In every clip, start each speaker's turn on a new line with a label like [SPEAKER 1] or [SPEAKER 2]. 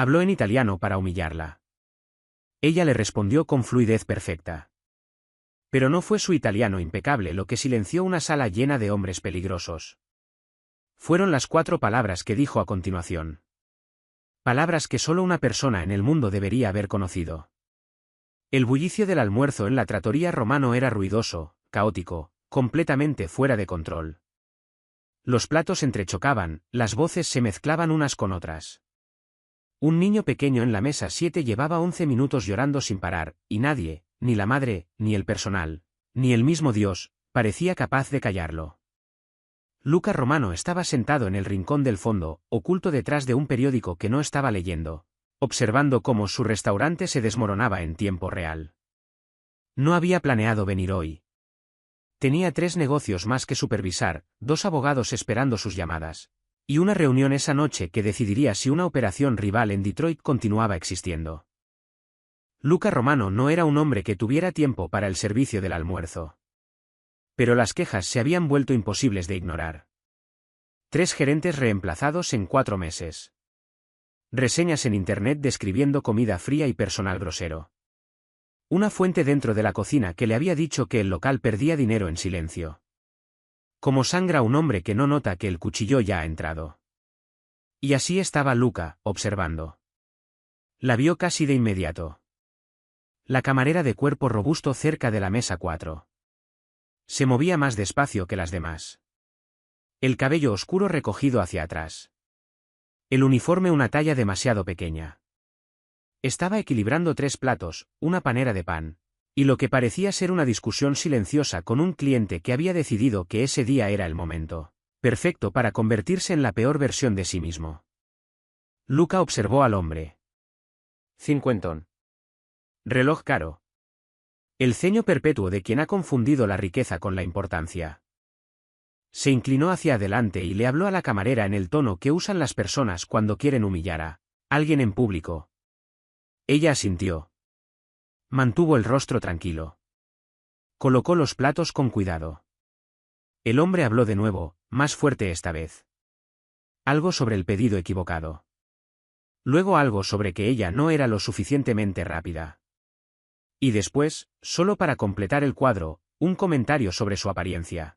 [SPEAKER 1] Habló en italiano para humillarla. Ella le respondió con fluidez perfecta. Pero no fue su italiano impecable lo que silenció una sala llena de hombres peligrosos. Fueron las 4 palabras que dijo a continuación. Palabras que solo una persona en el mundo debería haber conocido. El bullicio del almuerzo en la trattoria Romano era ruidoso, caótico, completamente fuera de control. Los platos entrechocaban, las voces se mezclaban unas con otras. Un niño pequeño en la mesa 7 llevaba 11 minutos llorando sin parar, y nadie, ni la madre, ni el personal, ni el mismo Dios, parecía capaz de callarlo. Luca Romano estaba sentado en el rincón del fondo, oculto detrás de un periódico que no estaba leyendo, observando cómo su restaurante se desmoronaba en tiempo real. No había planeado venir hoy. Tenía 3 negocios más que supervisar, 2 abogados esperando sus llamadas, y una reunión esa noche que decidiría si una operación rival en Detroit continuaba existiendo. Luca Romano no era un hombre que tuviera tiempo para el servicio del almuerzo. Pero las quejas se habían vuelto imposibles de ignorar. 3 gerentes reemplazados en 4 meses. Reseñas en internet describiendo comida fría y personal grosero. Una fuente dentro de la cocina que le había dicho que el local perdía dinero en silencio. Como sangra un hombre que no nota que el cuchillo ya ha entrado. Y así estaba Luca, observando. La vio casi de inmediato. La camarera de cuerpo robusto cerca de la mesa 4. Se movía más despacio que las demás. El cabello oscuro recogido hacia atrás. El uniforme una talla demasiado pequeña. Estaba equilibrando 3 platos, una panera de pan, y lo que parecía ser una discusión silenciosa con un cliente que había decidido que ese día era el momento perfecto para convertirse en la peor versión de sí mismo. Luca observó al hombre. Cincuentón. Reloj caro. El ceño perpetuo de quien ha confundido la riqueza con la importancia. Se inclinó hacia adelante y le habló a la camarera en el tono que usan las personas cuando quieren humillar a alguien en público. Ella asintió. Mantuvo el rostro tranquilo. Colocó los platos con cuidado. El hombre habló de nuevo, más fuerte esta vez. Algo sobre el pedido equivocado. Luego algo sobre que ella no era lo suficientemente rápida. Y después, solo para completar el cuadro, un comentario sobre su apariencia.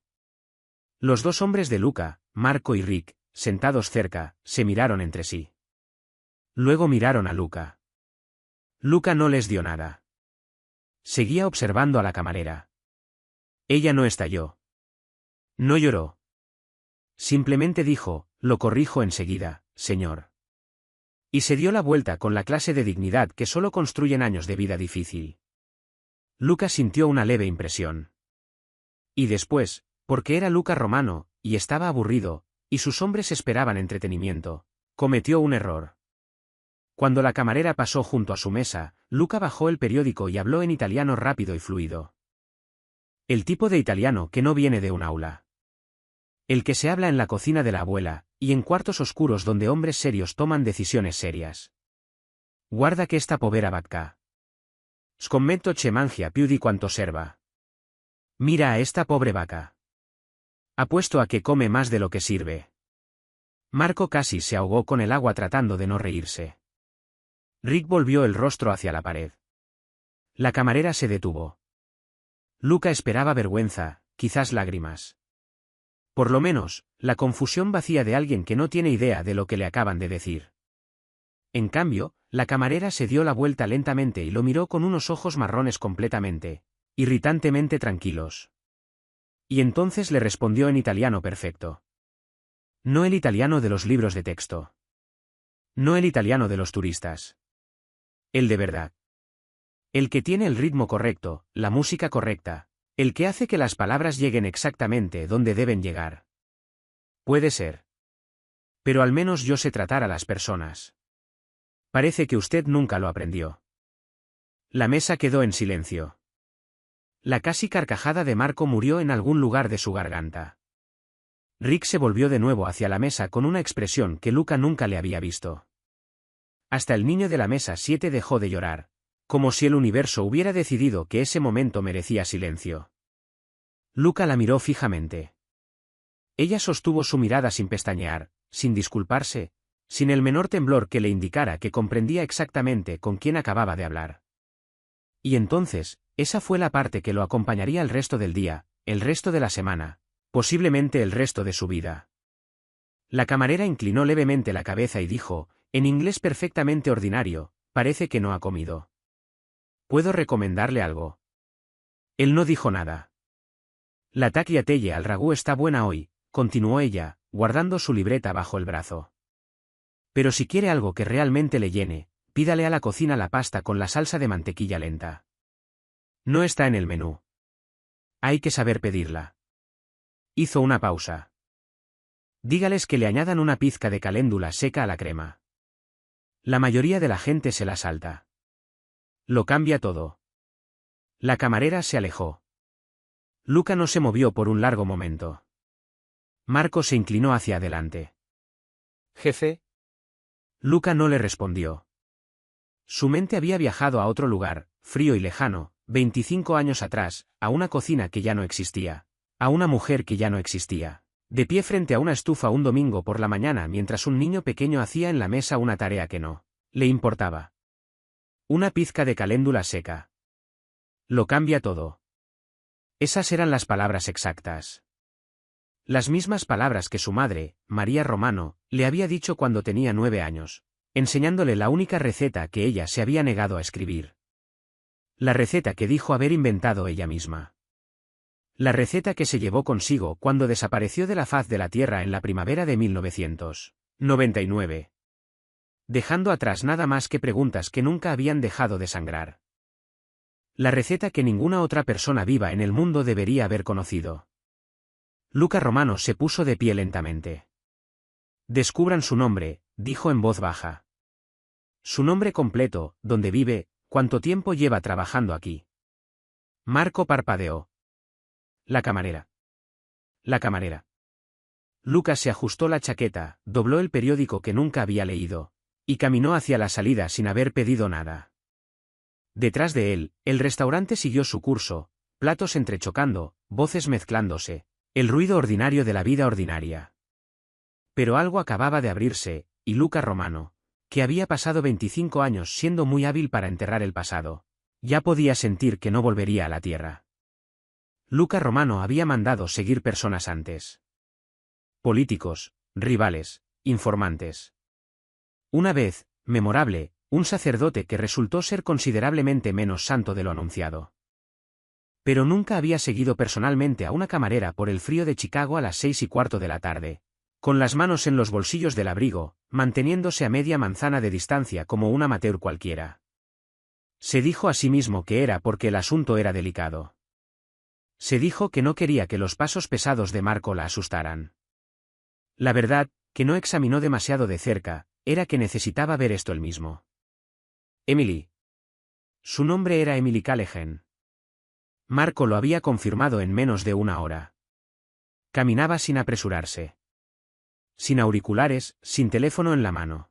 [SPEAKER 1] Los 2 hombres de Luca, Marco y Rick, sentados cerca, se miraron entre sí. Luego miraron a Luca. Luca no les dio nada. Seguía observando a la camarera. Ella no estalló. No lloró. Simplemente dijo, lo corrijo enseguida, señor. Y se dio la vuelta con la clase de dignidad que solo construyen años de vida difícil. Luca sintió una leve impresión. Y después, porque era Luca Romano, y estaba aburrido, y sus hombres esperaban entretenimiento, cometió un error. Cuando la camarera pasó junto a su mesa, Luca bajó el periódico y habló en italiano rápido y fluido. El tipo de italiano que no viene de un aula. El que se habla en la cocina de la abuela, y en cuartos oscuros donde hombres serios toman decisiones serias. Guarda que esta povera vacca. Scommetto che mangia più di quanto serva. Mira a esta pobre vaca. Apuesto a que come más de lo que sirve. Marco casi se ahogó con el agua tratando de no reírse. Rick volvió el rostro hacia la pared. La camarera se detuvo. Luca esperaba vergüenza, quizás lágrimas. Por lo menos, la confusión vacía de alguien que no tiene idea de lo que le acaban de decir. En cambio, la camarera se dio la vuelta lentamente y lo miró con unos ojos marrones completamente, irritantemente tranquilos. Y entonces le respondió en italiano perfecto. No el italiano de los libros de texto. No el italiano de los turistas. El de verdad. El que tiene el ritmo correcto, la música correcta, el que hace que las palabras lleguen exactamente donde deben llegar. Puede ser. Pero al menos yo sé tratar a las personas. Parece que usted nunca lo aprendió. La mesa quedó en silencio. La casi carcajada de Marco murió en algún lugar de su garganta. Rick se volvió de nuevo hacia la mesa con una expresión que Luca nunca le había visto. Hasta el niño de la mesa 7 dejó de llorar, como si el universo hubiera decidido que ese momento merecía silencio. Luca la miró fijamente. Ella sostuvo su mirada sin pestañear, sin disculparse, sin el menor temblor que le indicara que comprendía exactamente con quién acababa de hablar. Y entonces, esa fue la parte que lo acompañaría el resto del día, el resto de la semana, posiblemente el resto de su vida. La camarera inclinó levemente la cabeza y dijo, en inglés perfectamente ordinario, parece que no ha comido. ¿Puedo recomendarle algo? Él no dijo nada. La tagliatelle al ragú está buena hoy, continuó ella, guardando su libreta bajo el brazo. Pero si quiere algo que realmente le llene, pídale a la cocina la pasta con la salsa de mantequilla lenta. No está en el menú. Hay que saber pedirla. Hizo una pausa. Dígales que le añadan una pizca de caléndula seca a la crema. La mayoría de la gente se la salta. Lo cambia todo. La camarera se alejó. Luca no se movió por un largo momento. Marco se inclinó hacia adelante.
[SPEAKER 2] Jefe.
[SPEAKER 1] Luca no le respondió. Su mente había viajado a otro lugar, frío y lejano, 25 años atrás, a una cocina que ya no existía, a una mujer que ya no existía, de pie frente a una estufa un domingo por la mañana mientras un niño pequeño hacía en la mesa una tarea que no le importaba. Una pizca de caléndula seca. Lo cambia todo. Esas eran las palabras exactas. Las mismas palabras que su madre, María Romano, le había dicho cuando tenía 9 años, enseñándole la única receta que ella se había negado a escribir. La receta que dijo haber inventado ella misma. La receta que se llevó consigo cuando desapareció de la faz de la tierra en la primavera de 1999. Dejando atrás nada más que preguntas que nunca habían dejado de sangrar. La receta que ninguna otra persona viva en el mundo debería haber conocido. Luca Romano se puso de pie lentamente. Descubran su nombre, dijo en voz baja. Su nombre completo, dónde vive, cuánto tiempo lleva trabajando aquí. Marco parpadeó. La camarera. La camarera. Luca se ajustó la chaqueta, dobló el periódico que nunca había leído, y caminó hacia la salida sin haber pedido nada. Detrás de él, el restaurante siguió su curso, platos entrechocando, voces mezclándose, el ruido ordinario de la vida ordinaria. Pero algo acababa de abrirse, y Luca Romano, que había pasado 25 años siendo muy hábil para enterrar el pasado, ya podía sentir que no volvería a la tierra. Luca Romano había mandado seguir personas antes. Políticos, rivales, informantes. Una vez, memorable, un sacerdote que resultó ser considerablemente menos santo de lo anunciado. Pero nunca había seguido personalmente a una camarera por el frío de Chicago a las 6:15 de la tarde, con las manos en los bolsillos del abrigo, manteniéndose a media manzana de distancia como un amateur cualquiera. Se dijo a sí mismo que era porque el asunto era delicado. Se dijo que no quería que los pasos pesados de Marco la asustaran. La verdad, que no examinó demasiado de cerca, era que necesitaba ver esto él mismo. Emily. Su nombre era Emily Callaghan. Marco lo había confirmado en menos de una hora. Caminaba sin apresurarse. Sin auriculares, sin teléfono en la mano.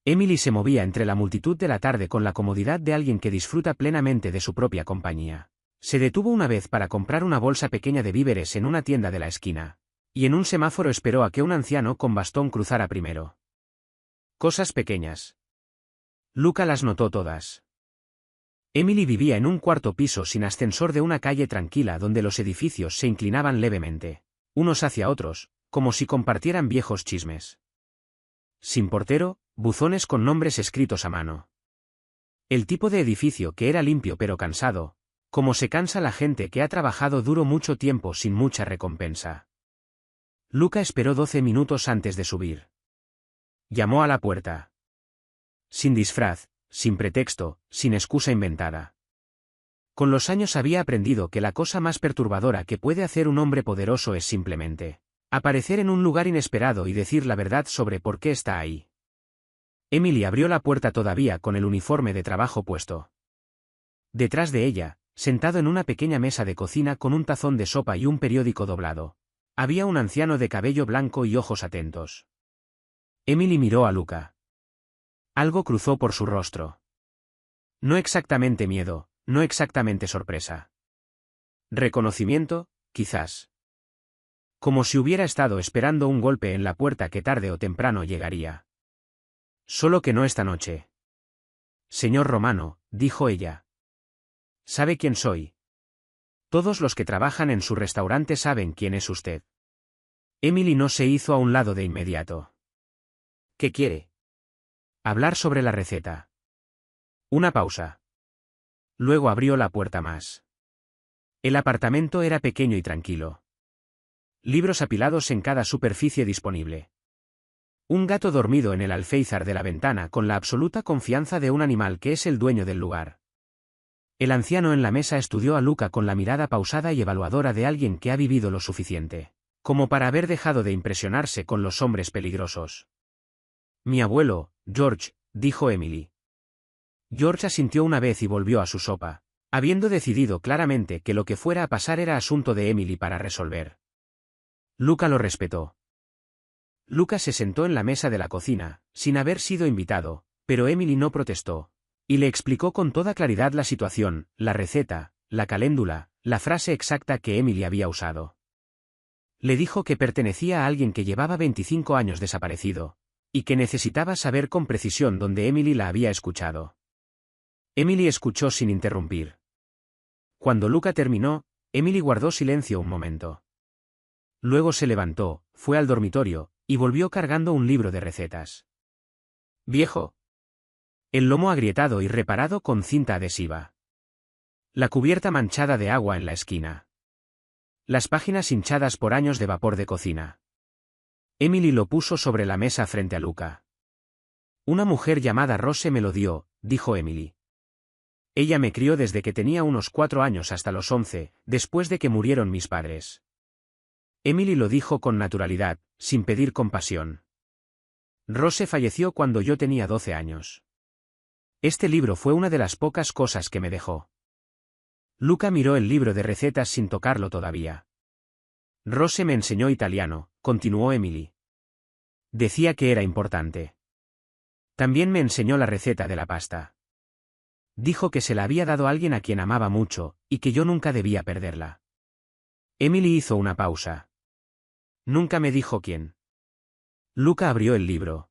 [SPEAKER 1] Emily se movía entre la multitud de la tarde con la comodidad de alguien que disfruta plenamente de su propia compañía. Se detuvo una vez para comprar una bolsa pequeña de víveres en una tienda de la esquina, y en un semáforo esperó a que un anciano con bastón cruzara primero. Cosas pequeñas. Luca las notó todas. Emily vivía en un cuarto piso sin ascensor de una calle tranquila donde los edificios se inclinaban levemente, unos hacia otros, como si compartieran viejos chismes. Sin portero, buzones con nombres escritos a mano. El tipo de edificio que era limpio pero cansado, como se cansa la gente que ha trabajado duro mucho tiempo sin mucha recompensa. Luca esperó 12 minutos antes de subir. Llamó a la puerta. Sin disfraz, sin pretexto, sin excusa inventada. Con los años había aprendido que la cosa más perturbadora que puede hacer un hombre poderoso es simplemente aparecer en un lugar inesperado y decir la verdad sobre por qué está ahí. Emily abrió la puerta todavía con el uniforme de trabajo puesto. Detrás de ella, sentado en una pequeña mesa de cocina con un tazón de sopa y un periódico doblado, había un anciano de cabello blanco y ojos atentos. Emily miró a Luca. Algo cruzó por su rostro. No exactamente miedo, no exactamente sorpresa. Reconocimiento, quizás. Como si hubiera estado esperando un golpe en la puerta que tarde o temprano llegaría. Solo que no esta noche. Señor Romano, dijo ella. ¿Sabe quién soy? Todos los que trabajan en su restaurante saben quién es usted. Emily no se hizo a un lado de inmediato.
[SPEAKER 2] ¿Qué quiere?
[SPEAKER 1] Hablar sobre la receta. Una pausa. Luego abrió la puerta más. El apartamento era pequeño y tranquilo. Libros apilados en cada superficie disponible. Un gato dormido en el alféizar de la ventana con la absoluta confianza de un animal que es el dueño del lugar. El anciano en la mesa estudió a Luca con la mirada pausada y evaluadora de alguien que ha vivido lo suficiente como para haber dejado de impresionarse con los hombres peligrosos. Mi abuelo, George, dijo Emily. George asintió una vez y volvió a su sopa, habiendo decidido claramente que lo que fuera a pasar era asunto de Emily para resolver. Luca lo respetó. Luca se sentó en la mesa de la cocina, sin haber sido invitado, pero Emily no protestó, y le explicó con toda claridad la situación, la receta, la caléndula, la frase exacta que Emily había usado. Le dijo que pertenecía a alguien que llevaba 25 años desaparecido, y que necesitaba saber con precisión dónde Emily la había escuchado. Emily escuchó sin interrumpir. Cuando Luca terminó, Emily guardó silencio un momento. Luego se levantó, fue al dormitorio, y volvió cargando un libro de recetas. Viejo. El lomo agrietado y reparado con cinta adhesiva. La cubierta manchada de agua en la esquina. Las páginas hinchadas por años de vapor de cocina. Emily lo puso sobre la mesa frente a Luca. Una mujer llamada Rose me lo dio, dijo Emily. Ella me crió desde que tenía unos 4 años hasta los 11, después de que murieron mis padres. Emily lo dijo con naturalidad, sin pedir compasión. Rose falleció cuando yo tenía 12 años. Este libro fue una de las pocas cosas que me dejó. Luca miró el libro de recetas sin tocarlo todavía. Rose me enseñó italiano, continuó Emily. Decía que era importante. También me enseñó la receta de la pasta. Dijo que se la había dado a alguien a quien amaba mucho, y que yo nunca debía perderla. Emily hizo una pausa. Nunca me dijo quién. Luca abrió el libro.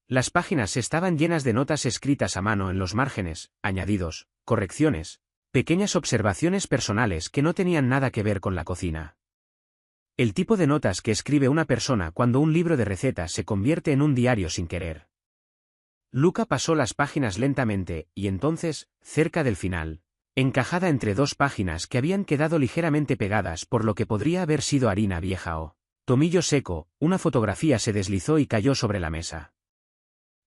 [SPEAKER 1] Las páginas estaban llenas de notas escritas a mano en los márgenes, añadidos, correcciones, pequeñas observaciones personales que no tenían nada que ver con la cocina. El tipo de notas que escribe una persona cuando un libro de recetas se convierte en un diario sin querer. Luca pasó las páginas lentamente, y entonces, cerca del final, encajada entre 2 páginas que habían quedado ligeramente pegadas por lo que podría haber sido harina vieja o tomillo seco, una fotografía se deslizó y cayó sobre la mesa.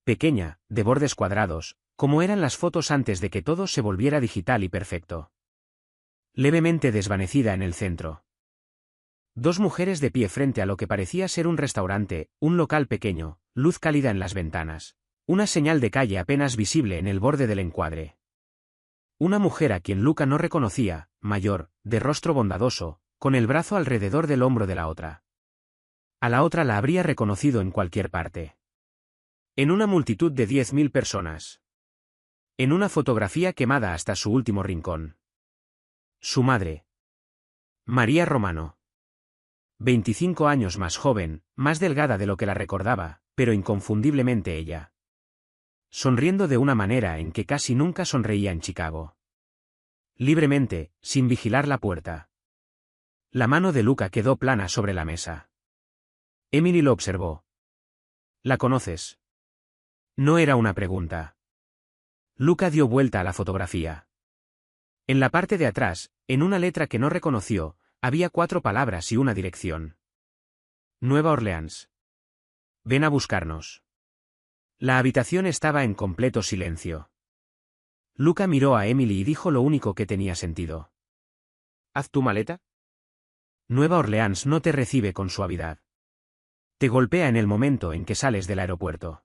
[SPEAKER 1] Pequeña, de bordes cuadrados, como eran las fotos antes de que todo se volviera digital y perfecto. Levemente desvanecida en el centro. 2 mujeres de pie frente a lo que parecía ser un restaurante, un local pequeño, luz cálida en las ventanas. Una señal de calle apenas visible en el borde del encuadre. Una mujer a quien Luca no reconocía, mayor, de rostro bondadoso, con el brazo alrededor del hombro de la otra. A la otra la habría reconocido en cualquier parte. En una multitud de 10.000 personas. En una fotografía quemada hasta su último rincón. Su madre. María Romano. 25 años más joven, más delgada de lo que la recordaba, pero inconfundiblemente ella. Sonriendo de una manera en que casi nunca sonreía en Chicago. Libremente, sin vigilar la puerta. La mano de Luca quedó plana sobre la mesa. Emily lo observó. ¿La conoces? No era una pregunta. Luca dio vuelta a la fotografía. En la parte de atrás, en una letra que no reconoció, había 4 palabras y una dirección. Nueva Orleans. Ven a buscarnos. La habitación estaba en completo silencio. Luca miró a Emily y dijo lo único que tenía sentido. ¿Haz tu maleta? Nueva Orleans no te recibe con suavidad. Te golpea en el momento en que sales del aeropuerto.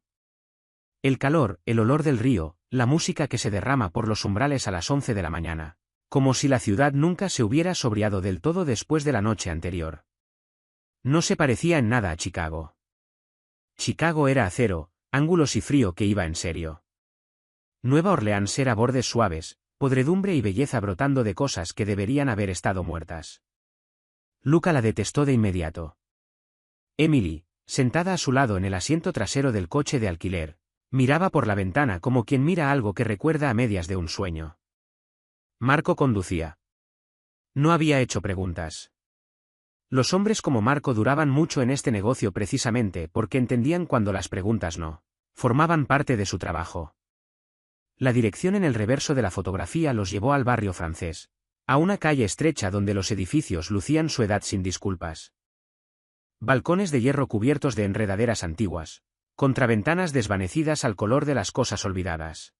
[SPEAKER 1] El calor, el olor del río, la música que se derrama por los umbrales a las 11 de la mañana. Como si la ciudad nunca se hubiera sobriado del todo después de la noche anterior. No se parecía en nada a Chicago. Chicago era acero, ángulos y frío que iba en serio. Nueva Orleans era bordes suaves, podredumbre y belleza brotando de cosas que deberían haber estado muertas. Luca la detestó de inmediato. Emily, sentada a su lado en el asiento trasero del coche de alquiler, miraba por la ventana como quien mira algo que recuerda a medias de un sueño. Marco conducía. No había hecho preguntas. Los hombres como Marco duraban mucho en este negocio precisamente porque entendían cuando las preguntas no formaban parte de su trabajo. La dirección en el reverso de la fotografía los llevó al barrio francés, a una calle estrecha donde los edificios lucían su edad sin disculpas. Balcones de hierro cubiertos de enredaderas antiguas, contraventanas desvanecidas al color de las cosas olvidadas.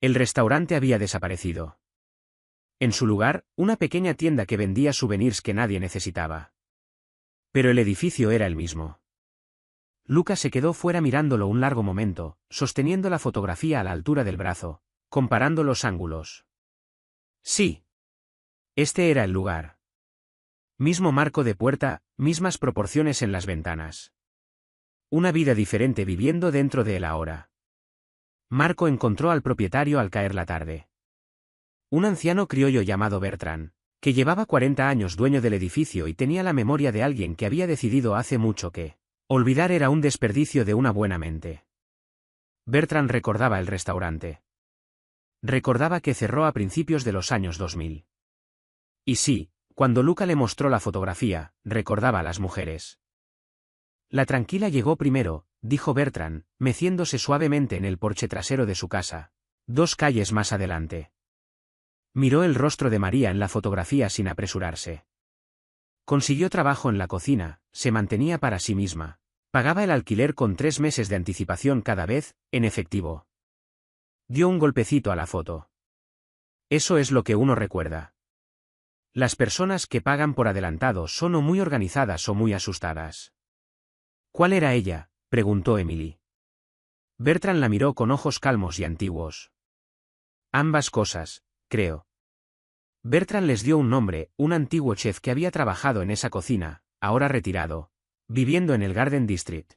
[SPEAKER 1] El restaurante había desaparecido. En su lugar, una pequeña tienda que vendía souvenirs que nadie necesitaba. Pero el edificio era el mismo. Luca se quedó fuera mirándolo un largo momento, sosteniendo la fotografía a la altura del brazo, comparando los ángulos. Sí. Este era el lugar. Mismo marco de puerta, mismas proporciones en las ventanas. Una vida diferente viviendo dentro de él ahora. Marco encontró al propietario al caer la tarde. Un anciano criollo llamado Bertrand, que llevaba 40 años dueño del edificio y tenía la memoria de alguien que había decidido hace mucho que olvidar era un desperdicio de una buena mente. Bertrand recordaba el restaurante. Recordaba que cerró a principios de los años 2000. Y sí, cuando Luca le mostró la fotografía, recordaba a las mujeres. La tranquila llegó primero, dijo Bertrand, meciéndose suavemente en el porche trasero de su casa, 2 calles más adelante. Miró el rostro de María en la fotografía sin apresurarse. Consiguió trabajo en la cocina, se mantenía para sí misma. Pagaba el alquiler con 3 meses de anticipación cada vez, en efectivo. Dio un golpecito a la foto. Eso es lo que uno recuerda. Las personas que pagan por adelantado son o muy organizadas o muy asustadas. ¿Cuál era ella?, preguntó Emily. Bertrand la miró con ojos calmos y antiguos. Ambas cosas, creo. Bertrand les dio un nombre, un antiguo chef que había trabajado en esa cocina, ahora retirado, viviendo en el Garden District.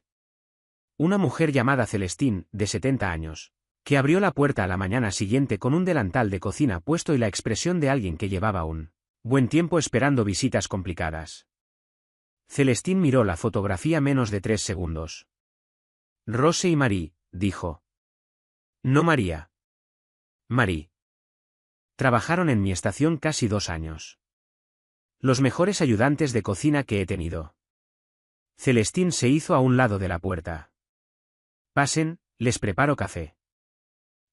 [SPEAKER 1] Una mujer llamada Celestine, de 70 años, que abrió la puerta a la mañana siguiente con un delantal de cocina puesto y la expresión de alguien que llevaba un buen tiempo esperando visitas complicadas. Celestine miró la fotografía menos de 3 segundos. Rose y Marie, dijo. No María. Marie. Trabajaron en mi estación casi 2 años. Los mejores ayudantes de cocina que he tenido. Celestine se hizo a un lado de la puerta. Pasen, les preparo café.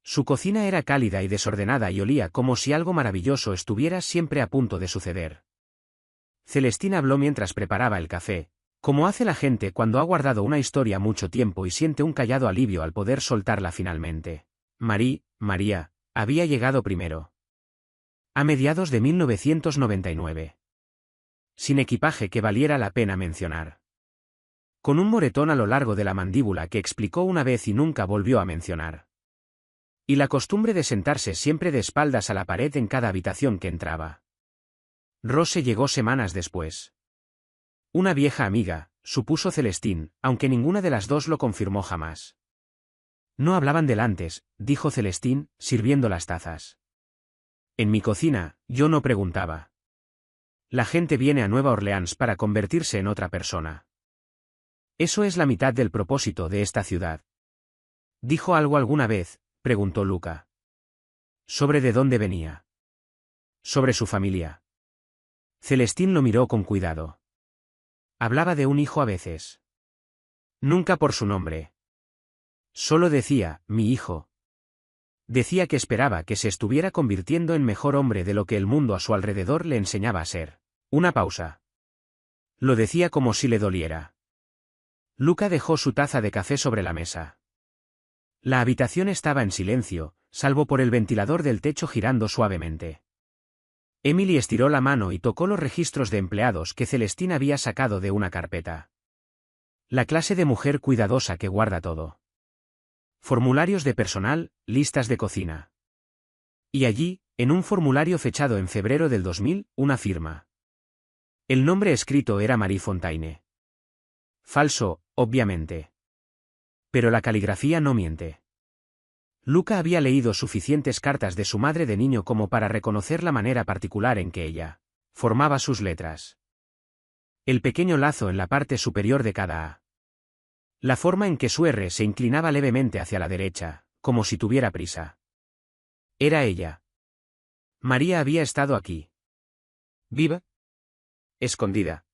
[SPEAKER 1] Su cocina era cálida y desordenada y olía como si algo maravilloso estuviera siempre a punto de suceder. Celestine habló mientras preparaba el café, como hace la gente cuando ha guardado una historia mucho tiempo y siente un callado alivio al poder soltarla finalmente. María, había llegado primero. A mediados de 1999. Sin equipaje que valiera la pena mencionar. Con un moretón a lo largo de la mandíbula que explicó una vez y nunca volvió a mencionar. Y la costumbre de sentarse siempre de espaldas a la pared en cada habitación que entraba. Rose llegó semanas después. Una vieja amiga, supuso Celestine, aunque ninguna de las dos lo confirmó jamás. No hablaban del antes, dijo Celestine, sirviendo las tazas. En mi cocina, yo no preguntaba. La gente viene a Nueva Orleans para convertirse en otra persona. Eso es la mitad del propósito de esta ciudad. ¿Dijo algo alguna vez?, preguntó Luca. ¿Sobre de dónde venía? Sobre su familia. Celestine lo miró con cuidado. Hablaba de un hijo a veces. Nunca por su nombre. Solo decía, mi hijo. Decía que esperaba que se estuviera convirtiendo en mejor hombre de lo que el mundo a su alrededor le enseñaba a ser. Una pausa. Lo decía como si le doliera. Luca dejó su taza de café sobre la mesa. La habitación estaba en silencio, salvo por el ventilador del techo girando suavemente. Emily estiró la mano y tocó los registros de empleados que Celestine había sacado de una carpeta. La clase de mujer cuidadosa que guarda todo. Formularios de personal, listas de cocina. Y allí, en un formulario fechado en febrero del 2000, una firma. El nombre escrito era Marie Fontaine. Falso, obviamente. Pero la caligrafía no miente. Luca había leído suficientes cartas de su madre de niño como para reconocer la manera particular en que ella formaba sus letras. El pequeño lazo en la parte superior de cada A. La forma en que su R se inclinaba levemente hacia la derecha, como si tuviera prisa. Era ella. María había estado aquí.
[SPEAKER 2] ¿Viva? Escondida.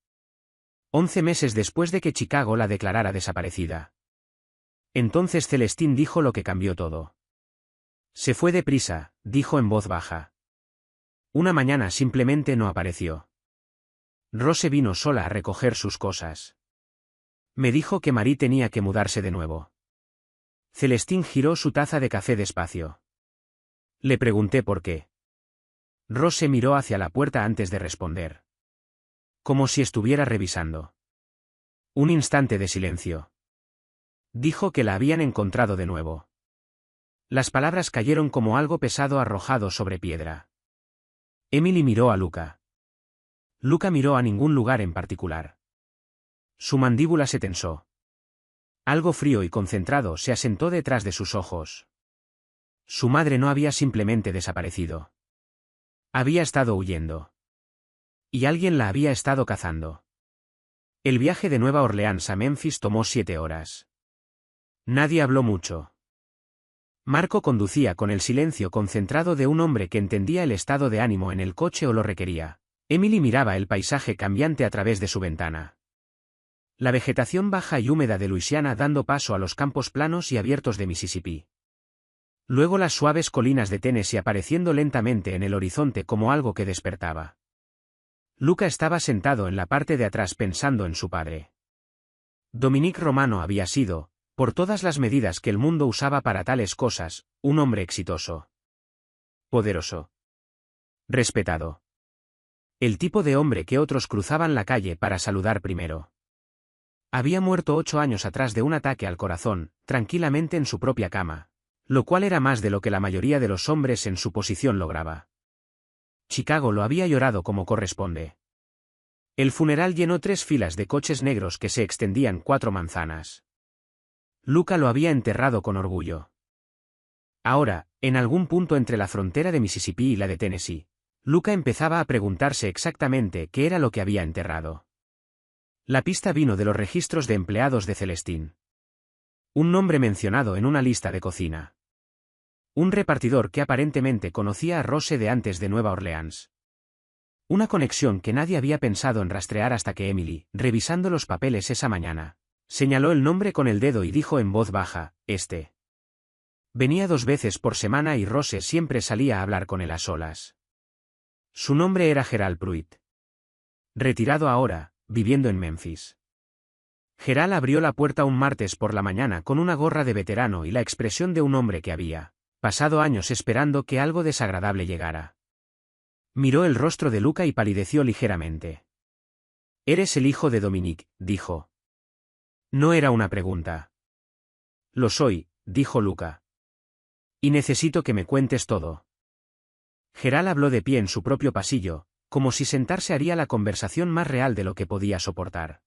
[SPEAKER 1] 11 meses después de que Chicago la declarara desaparecida. Entonces Celestine dijo lo que cambió todo. Se fue deprisa, dijo en voz baja. Una mañana simplemente no apareció. Rose vino sola a recoger sus cosas. Me dijo que Marie tenía que mudarse de nuevo. Celestine giró su taza de café despacio. Le pregunté por qué. Rose miró hacia la puerta antes de responder. Como si estuviera revisando. Un instante de silencio. Dijo que la habían encontrado de nuevo. Las palabras cayeron como algo pesado arrojado sobre piedra. Emily miró a Luca. Luca miró a ningún lugar en particular. Su mandíbula se tensó. Algo frío y concentrado se asentó detrás de sus ojos. Su madre no había simplemente desaparecido. Había estado huyendo. Y alguien la había estado cazando. El viaje de Nueva Orleans a Memphis tomó 7 horas. Nadie habló mucho. Marco conducía con el silencio concentrado de un hombre que entendía el estado de ánimo en el coche o lo requería. Emily miraba el paisaje cambiante a través de su ventana. La vegetación baja y húmeda de Luisiana dando paso a los campos planos y abiertos de Mississippi. Luego las suaves colinas de Tennessee apareciendo lentamente en el horizonte como algo que despertaba. Luca estaba sentado en la parte de atrás pensando en su padre. Dominique Romano había sido, por todas las medidas que el mundo usaba para tales cosas, un hombre exitoso. Poderoso. Respetado. El tipo de hombre que otros cruzaban la calle para saludar primero. Había muerto 8 años atrás de un ataque al corazón, tranquilamente en su propia cama, lo cual era más de lo que la mayoría de los hombres en su posición lograba. Chicago lo había llorado como corresponde. El funeral llenó 3 filas de coches negros que se extendían 4 manzanas. Luca lo había enterrado con orgullo. Ahora, en algún punto entre la frontera de Mississippi y la de Tennessee, Luca empezaba a preguntarse exactamente qué era lo que había enterrado. La pista vino de los registros de empleados de Celestine. Un nombre mencionado en una lista de cocina. Un repartidor que aparentemente conocía a Rose de antes de Nueva Orleans. Una conexión que nadie había pensado en rastrear hasta que Emily, revisando los papeles esa mañana, señaló el nombre con el dedo y dijo en voz baja, este. Venía 2 veces por semana y Rose siempre salía a hablar con él a solas. Su nombre era Gerald Pruitt. Retirado ahora, viviendo en Memphis. Gerald abrió la puerta un martes por la mañana con una gorra de veterano y la expresión de un hombre que había pasado años esperando que algo desagradable llegara. Miró el rostro de Luca y palideció ligeramente. «Eres el hijo de Dominique», dijo. No era una pregunta. «Lo soy», dijo Luca. «Y necesito que me cuentes todo». Gerald habló de pie en su propio pasillo, como si sentarse haría la conversación más real de lo que podía soportar.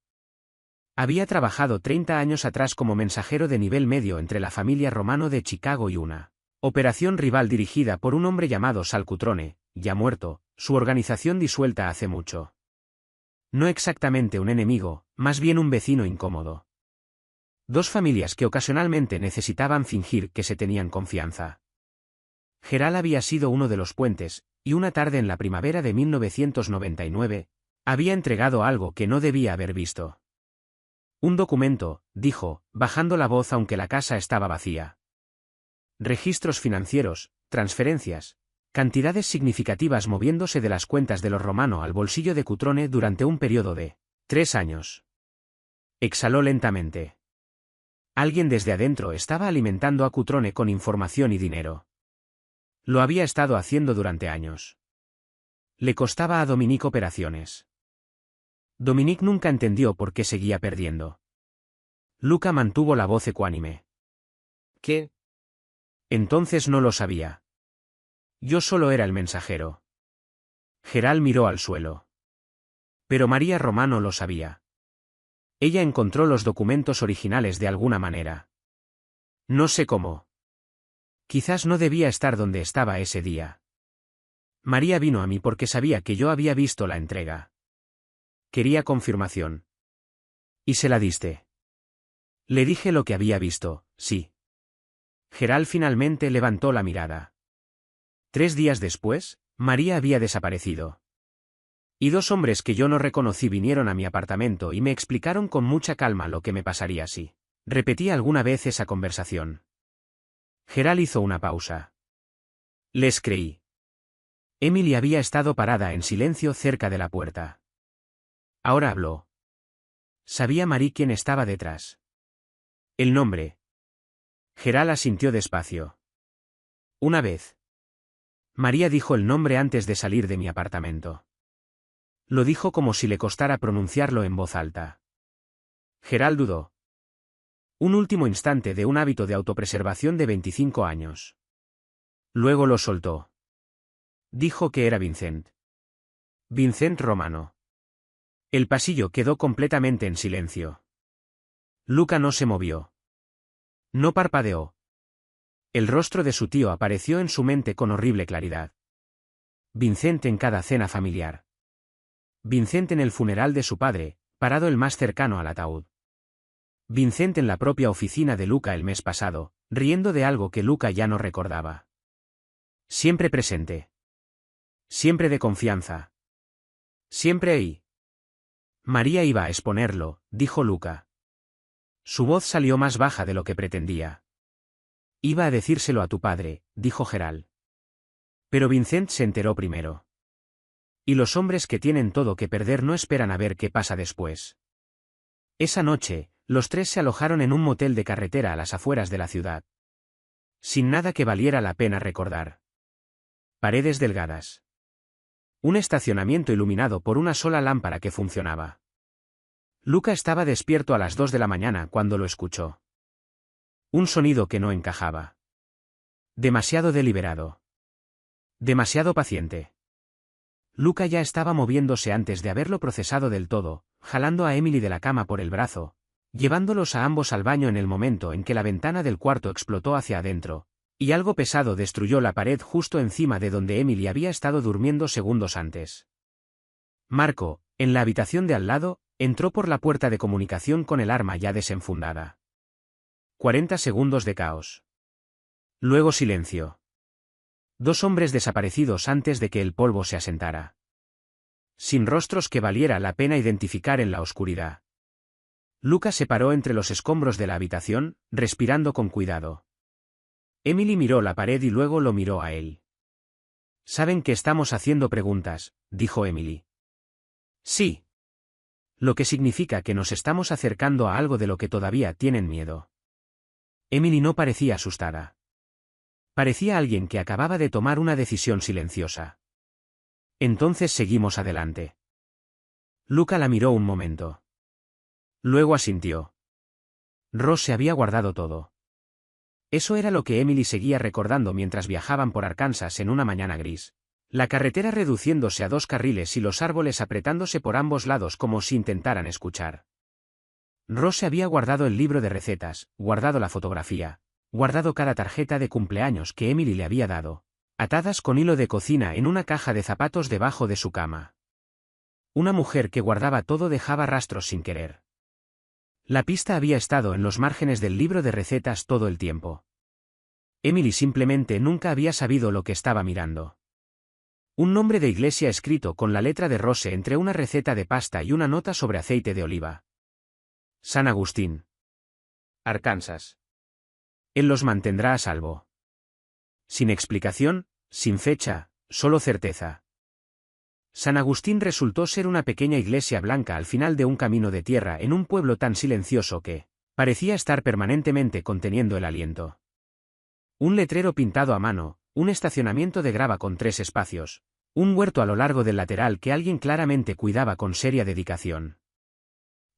[SPEAKER 1] Había trabajado 30 años atrás como mensajero de nivel medio entre la familia Romano de Chicago y una operación rival dirigida por un hombre llamado Sal Cutrone, ya muerto, su organización disuelta hace mucho. No exactamente un enemigo, más bien un vecino incómodo. 2 familias que ocasionalmente necesitaban fingir que se tenían confianza. Gerald había sido uno de los puentes, y una tarde en la primavera de 1999, había entregado algo que no debía haber visto. Un documento, dijo, bajando la voz aunque la casa estaba vacía. Registros financieros, transferencias, cantidades significativas moviéndose de las cuentas de los Romano al bolsillo de Cutrone durante un periodo de 3 años. Exhaló lentamente. Alguien desde adentro estaba alimentando a Cutrone con información y dinero. Lo había estado haciendo durante años. Le costaba a Dominique operaciones. Dominique nunca entendió por qué seguía perdiendo. Luca mantuvo la voz ecuánime.
[SPEAKER 2] ¿Qué?
[SPEAKER 1] Entonces no lo sabía. Yo solo era el mensajero. Gerald miró al suelo. Pero María Romano lo sabía. Ella encontró los documentos originales de alguna manera. No sé cómo. Quizás no debía estar donde estaba ese día. María vino a mí porque sabía que yo había visto la entrega. Quería confirmación. Y se la diste. Le dije lo que había visto, sí. Gerald finalmente levantó la mirada. 3 días después, María había desaparecido. Y 2 hombres que yo no reconocí vinieron a mi apartamento y me explicaron con mucha calma lo que me pasaría si repetía alguna vez esa conversación. Gerald hizo una pausa. Les creí. Emily había estado parada en silencio cerca de la puerta. Ahora habló. ¿Sabía Marie quién estaba detrás? El nombre. Gerald asintió despacio. Una vez. María dijo el nombre antes de salir de mi apartamento. Lo dijo como si le costara pronunciarlo en voz alta. Gerald dudó. Un último instante de un hábito de autopreservación de 25 años. Luego lo soltó. Dijo que era Vincent. Vincent Romano. El pasillo quedó completamente en silencio. Luca no se movió. No parpadeó. El rostro de su tío apareció en su mente con horrible claridad. Vincent en cada cena familiar. Vincent en el funeral de su padre, parado el más cercano al ataúd. Vincent en la propia oficina de Luca el mes pasado, riendo de algo que Luca ya no recordaba. Siempre presente. Siempre de confianza. Siempre ahí. María iba a exponerlo, dijo Luca. Su voz salió más baja de lo que pretendía. Iba a decírselo a tu padre, dijo Gerald. Pero Vincent se enteró primero. Y los hombres que tienen todo que perder no esperan a ver qué pasa después. Esa noche, los 3 se alojaron en un motel de carretera a las afueras de la ciudad. Sin nada que valiera la pena recordar. Paredes delgadas. Un estacionamiento iluminado por una sola lámpara que funcionaba. Luca estaba despierto a las 2 de la mañana cuando lo escuchó. Un sonido que no encajaba. Demasiado deliberado. Demasiado paciente. Luca ya estaba moviéndose antes de haberlo procesado del todo, jalando a Emily de la cama por el brazo, llevándolos a ambos al baño en el momento en que la ventana del cuarto explotó hacia adentro, y algo pesado destruyó la pared justo encima de donde Emily había estado durmiendo segundos antes. Marco, en la habitación de al lado, entró por la puerta de comunicación con el arma ya desenfundada. 40 segundos de caos. Luego silencio. 2 hombres desaparecidos antes de que el polvo se asentara. Sin rostros que valiera la pena identificar en la oscuridad. Luca se paró entre los escombros de la habitación, respirando con cuidado. Emily miró la pared y luego lo miró a él. Saben que estamos haciendo preguntas, dijo Emily. Sí. Lo que significa que nos estamos acercando a algo de lo que todavía tienen miedo. Emily no parecía asustada. Parecía alguien que acababa de tomar una decisión silenciosa. Entonces seguimos adelante. Luca la miró un momento. Luego asintió. Ross se había guardado todo. Eso era lo que Emily seguía recordando mientras viajaban por Arkansas en una mañana gris. La carretera reduciéndose a 2 carriles y los árboles apretándose por ambos lados como si intentaran escuchar. Ross se había guardado el libro de recetas, guardado la fotografía, guardado cada tarjeta de cumpleaños que Emily le había dado, atadas con hilo de cocina en una caja de zapatos debajo de su cama. Una mujer que guardaba todo dejaba rastros sin querer. La pista había estado en los márgenes del libro de recetas todo el tiempo. Emily simplemente nunca había sabido lo que estaba mirando. Un nombre de iglesia escrito con la letra de Rose entre una receta de pasta y una nota sobre aceite de oliva. San Agustín. Arkansas. Él los mantendrá a salvo. Sin explicación, sin fecha, solo certeza. San Agustín resultó ser una pequeña iglesia blanca al final de un camino de tierra en un pueblo tan silencioso que parecía estar permanentemente conteniendo el aliento. Un letrero pintado a mano, un estacionamiento de grava con 3 espacios, un huerto a lo largo del lateral que alguien claramente cuidaba con seria dedicación.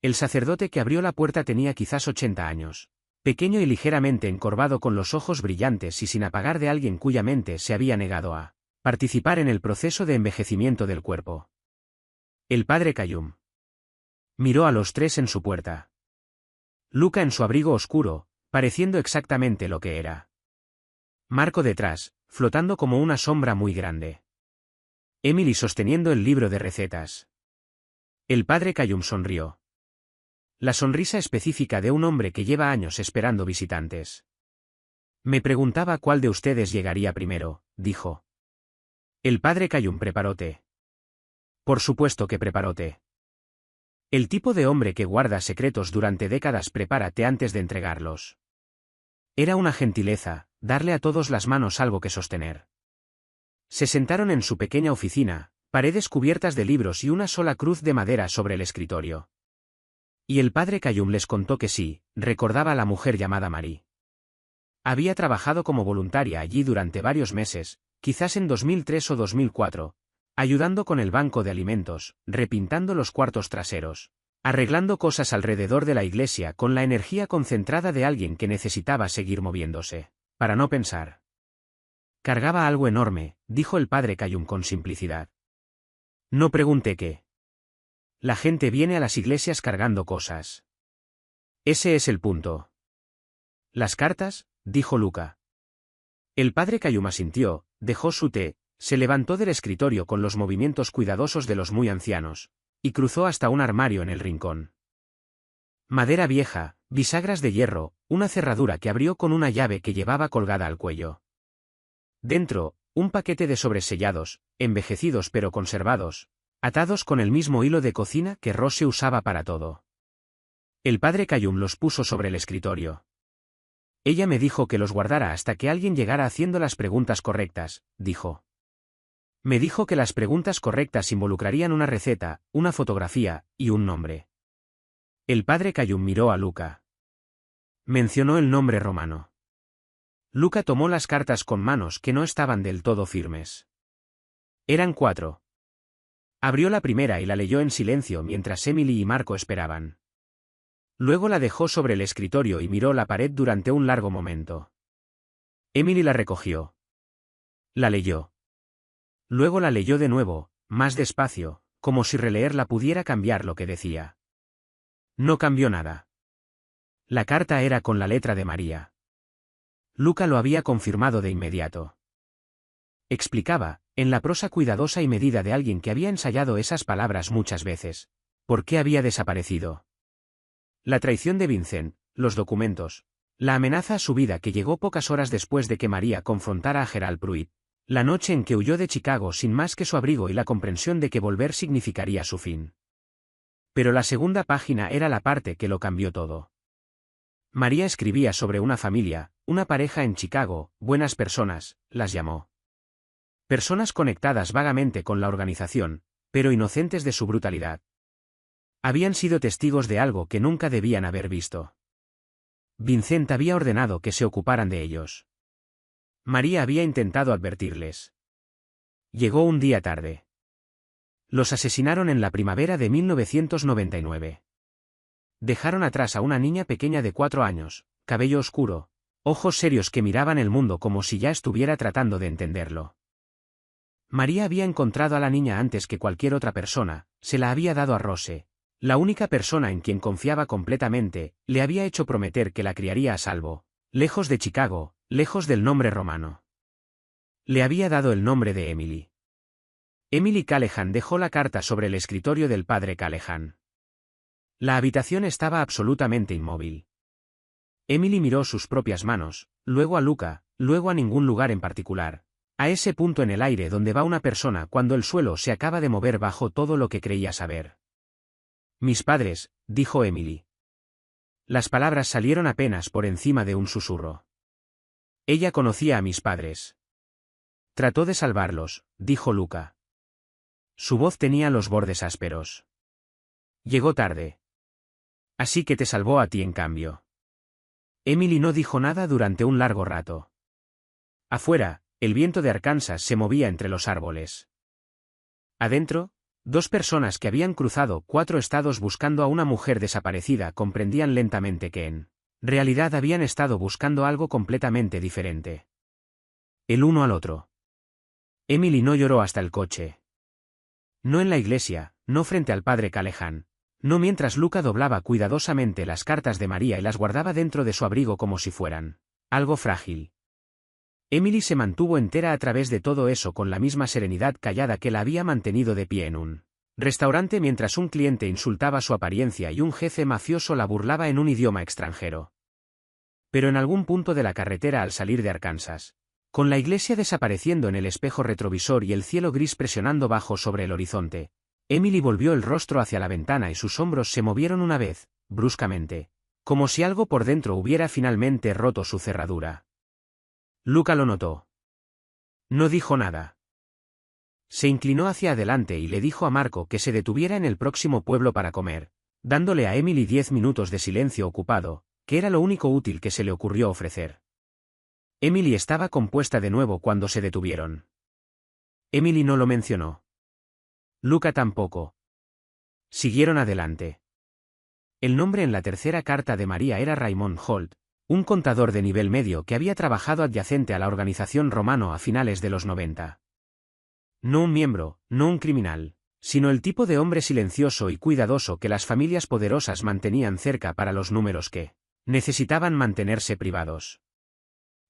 [SPEAKER 1] El sacerdote que abrió la puerta tenía quizás 80 años, pequeño y ligeramente encorvado con los ojos brillantes y sin apagar de alguien cuya mente se había negado a participar en el proceso de envejecimiento del cuerpo. El padre Cayum. Miró a los 3 en su puerta. Luca en su abrigo oscuro, pareciendo exactamente lo que era. Marco detrás, flotando como una sombra muy grande. Emily sosteniendo el libro de recetas. El padre Cayum sonrió. La sonrisa específica de un hombre que lleva años esperando visitantes. Me preguntaba cuál de ustedes llegaría primero, dijo. El padre Cayum preparó té. Por supuesto que preparó té. El tipo de hombre que guarda secretos durante décadas prepara té antes de entregarlos. Era una gentileza, darle a todos las manos algo que sostener. Se sentaron en su pequeña oficina, paredes cubiertas de libros y una sola cruz de madera sobre el escritorio. Y el padre Cayum les contó que sí, recordaba a la mujer llamada Marie. Había trabajado como voluntaria allí durante varios meses, quizás en 2003 o 2004, ayudando con el banco de alimentos, repintando los cuartos traseros, arreglando cosas alrededor de la iglesia con la energía concentrada de alguien que necesitaba seguir moviéndose, para no pensar. Cargaba algo enorme, dijo el padre Cayum con simplicidad. No pregunté qué. La gente viene a las iglesias cargando cosas. Ese es el punto. ¿Las cartas?, dijo Luca. El padre Cayum asintió, dejó su té, se levantó del escritorio con los movimientos cuidadosos de los muy ancianos, y cruzó hasta un armario en el rincón. Madera vieja, bisagras de hierro, una cerradura que abrió con una llave que llevaba colgada al cuello. Dentro, un paquete de sobresellados, envejecidos pero conservados, atados con el mismo hilo de cocina que Rose usaba para todo. El padre Cayum los puso sobre el escritorio. Ella me dijo que los guardara hasta que alguien llegara haciendo las preguntas correctas, dijo. Me dijo que las preguntas correctas involucrarían una receta, una fotografía, y un nombre. El padre Cayum miró a Luca. Mencionó el nombre romano. Luca tomó las cartas con manos que no estaban del todo firmes. Eran 4. Abrió la primera y la leyó en silencio mientras Emily y Marco esperaban. Luego la dejó sobre el escritorio y miró la pared durante un largo momento. Emily la recogió. La leyó. Luego la leyó de nuevo, más despacio, como si releerla pudiera cambiar lo que decía. No cambió nada. La carta era con la letra de María. Luca lo había confirmado de inmediato. Explicaba, en la prosa cuidadosa y medida de alguien que había ensayado esas palabras muchas veces, por qué había desaparecido. La traición de Vincent, los documentos, la amenaza a su vida que llegó pocas horas después de que María confrontara a Gerald Pruitt, la noche en que huyó de Chicago sin más que su abrigo y la comprensión de que volver significaría su fin. Pero la segunda página era la parte que lo cambió todo. María escribía sobre una familia, una pareja en Chicago, buenas personas, las llamó. Personas conectadas vagamente con la organización, pero inocentes de su brutalidad. Habían sido testigos de algo que nunca debían haber visto. Vincent había ordenado que se ocuparan de ellos. María había intentado advertirles. Llegó un día tarde. Los asesinaron en la primavera de 1999. Dejaron atrás a una niña pequeña de 4 años, cabello oscuro, ojos serios que miraban el mundo como si ya estuviera tratando de entenderlo. María había encontrado a la niña antes que cualquier otra persona, se la había dado a Rose, la única persona en quien confiaba completamente, le había hecho prometer que la criaría a salvo, lejos de Chicago, lejos del nombre romano. Le había dado el nombre de Emily. Emily Callahan dejó la carta sobre el escritorio del padre Callahan. La habitación estaba absolutamente inmóvil. Emily miró sus propias manos, luego a Luca, luego a ningún lugar en particular, a ese punto en el aire donde va una persona cuando el suelo se acaba de mover bajo todo lo que creía saber. Mis padres, dijo Emily. Las palabras salieron apenas por encima de un susurro. Ella conocía a mis padres. Trató de salvarlos, dijo Luca. Su voz tenía los bordes ásperos. Llegó tarde. Así que te salvó a ti en cambio. Emily no dijo nada durante un largo rato. Afuera, el viento de Arkansas se movía entre los árboles. Adentro, 2 personas que habían cruzado 4 estados buscando a una mujer desaparecida comprendían lentamente que en realidad habían estado buscando algo completamente diferente. El uno al otro. Emily no lloró hasta el coche. No en la iglesia, no frente al padre Callahan, no mientras Luca doblaba cuidadosamente las cartas de María y las guardaba dentro de su abrigo como si fueran algo frágil. Emily se mantuvo entera a través de todo eso con la misma serenidad callada que la había mantenido de pie en un Restaurante mientras un cliente insultaba su apariencia y un jefe mafioso la burlaba en un idioma extranjero. Pero en algún punto de la carretera al salir de Arkansas, con la iglesia desapareciendo en el espejo retrovisor y el cielo gris presionando bajo sobre el horizonte, Emily volvió el rostro hacia la ventana y sus hombros se movieron una vez, bruscamente, como si algo por dentro hubiera finalmente roto su cerradura. Luca lo notó. No dijo nada. Se inclinó hacia adelante y le dijo a Marco que se detuviera en el próximo pueblo para comer, dándole a Emily 10 minutos de silencio ocupado, que era lo único útil que se le ocurrió ofrecer. Emily estaba compuesta de nuevo cuando se detuvieron. Emily no lo mencionó. Luca tampoco. Siguieron adelante. El nombre en la tercera carta de María era Raymond Holt, un contador de nivel medio que había trabajado adyacente a la organización Romano a finales de los 90. No un miembro, no un criminal, sino el tipo de hombre silencioso y cuidadoso que las familias poderosas mantenían cerca para los números que necesitaban mantenerse privados.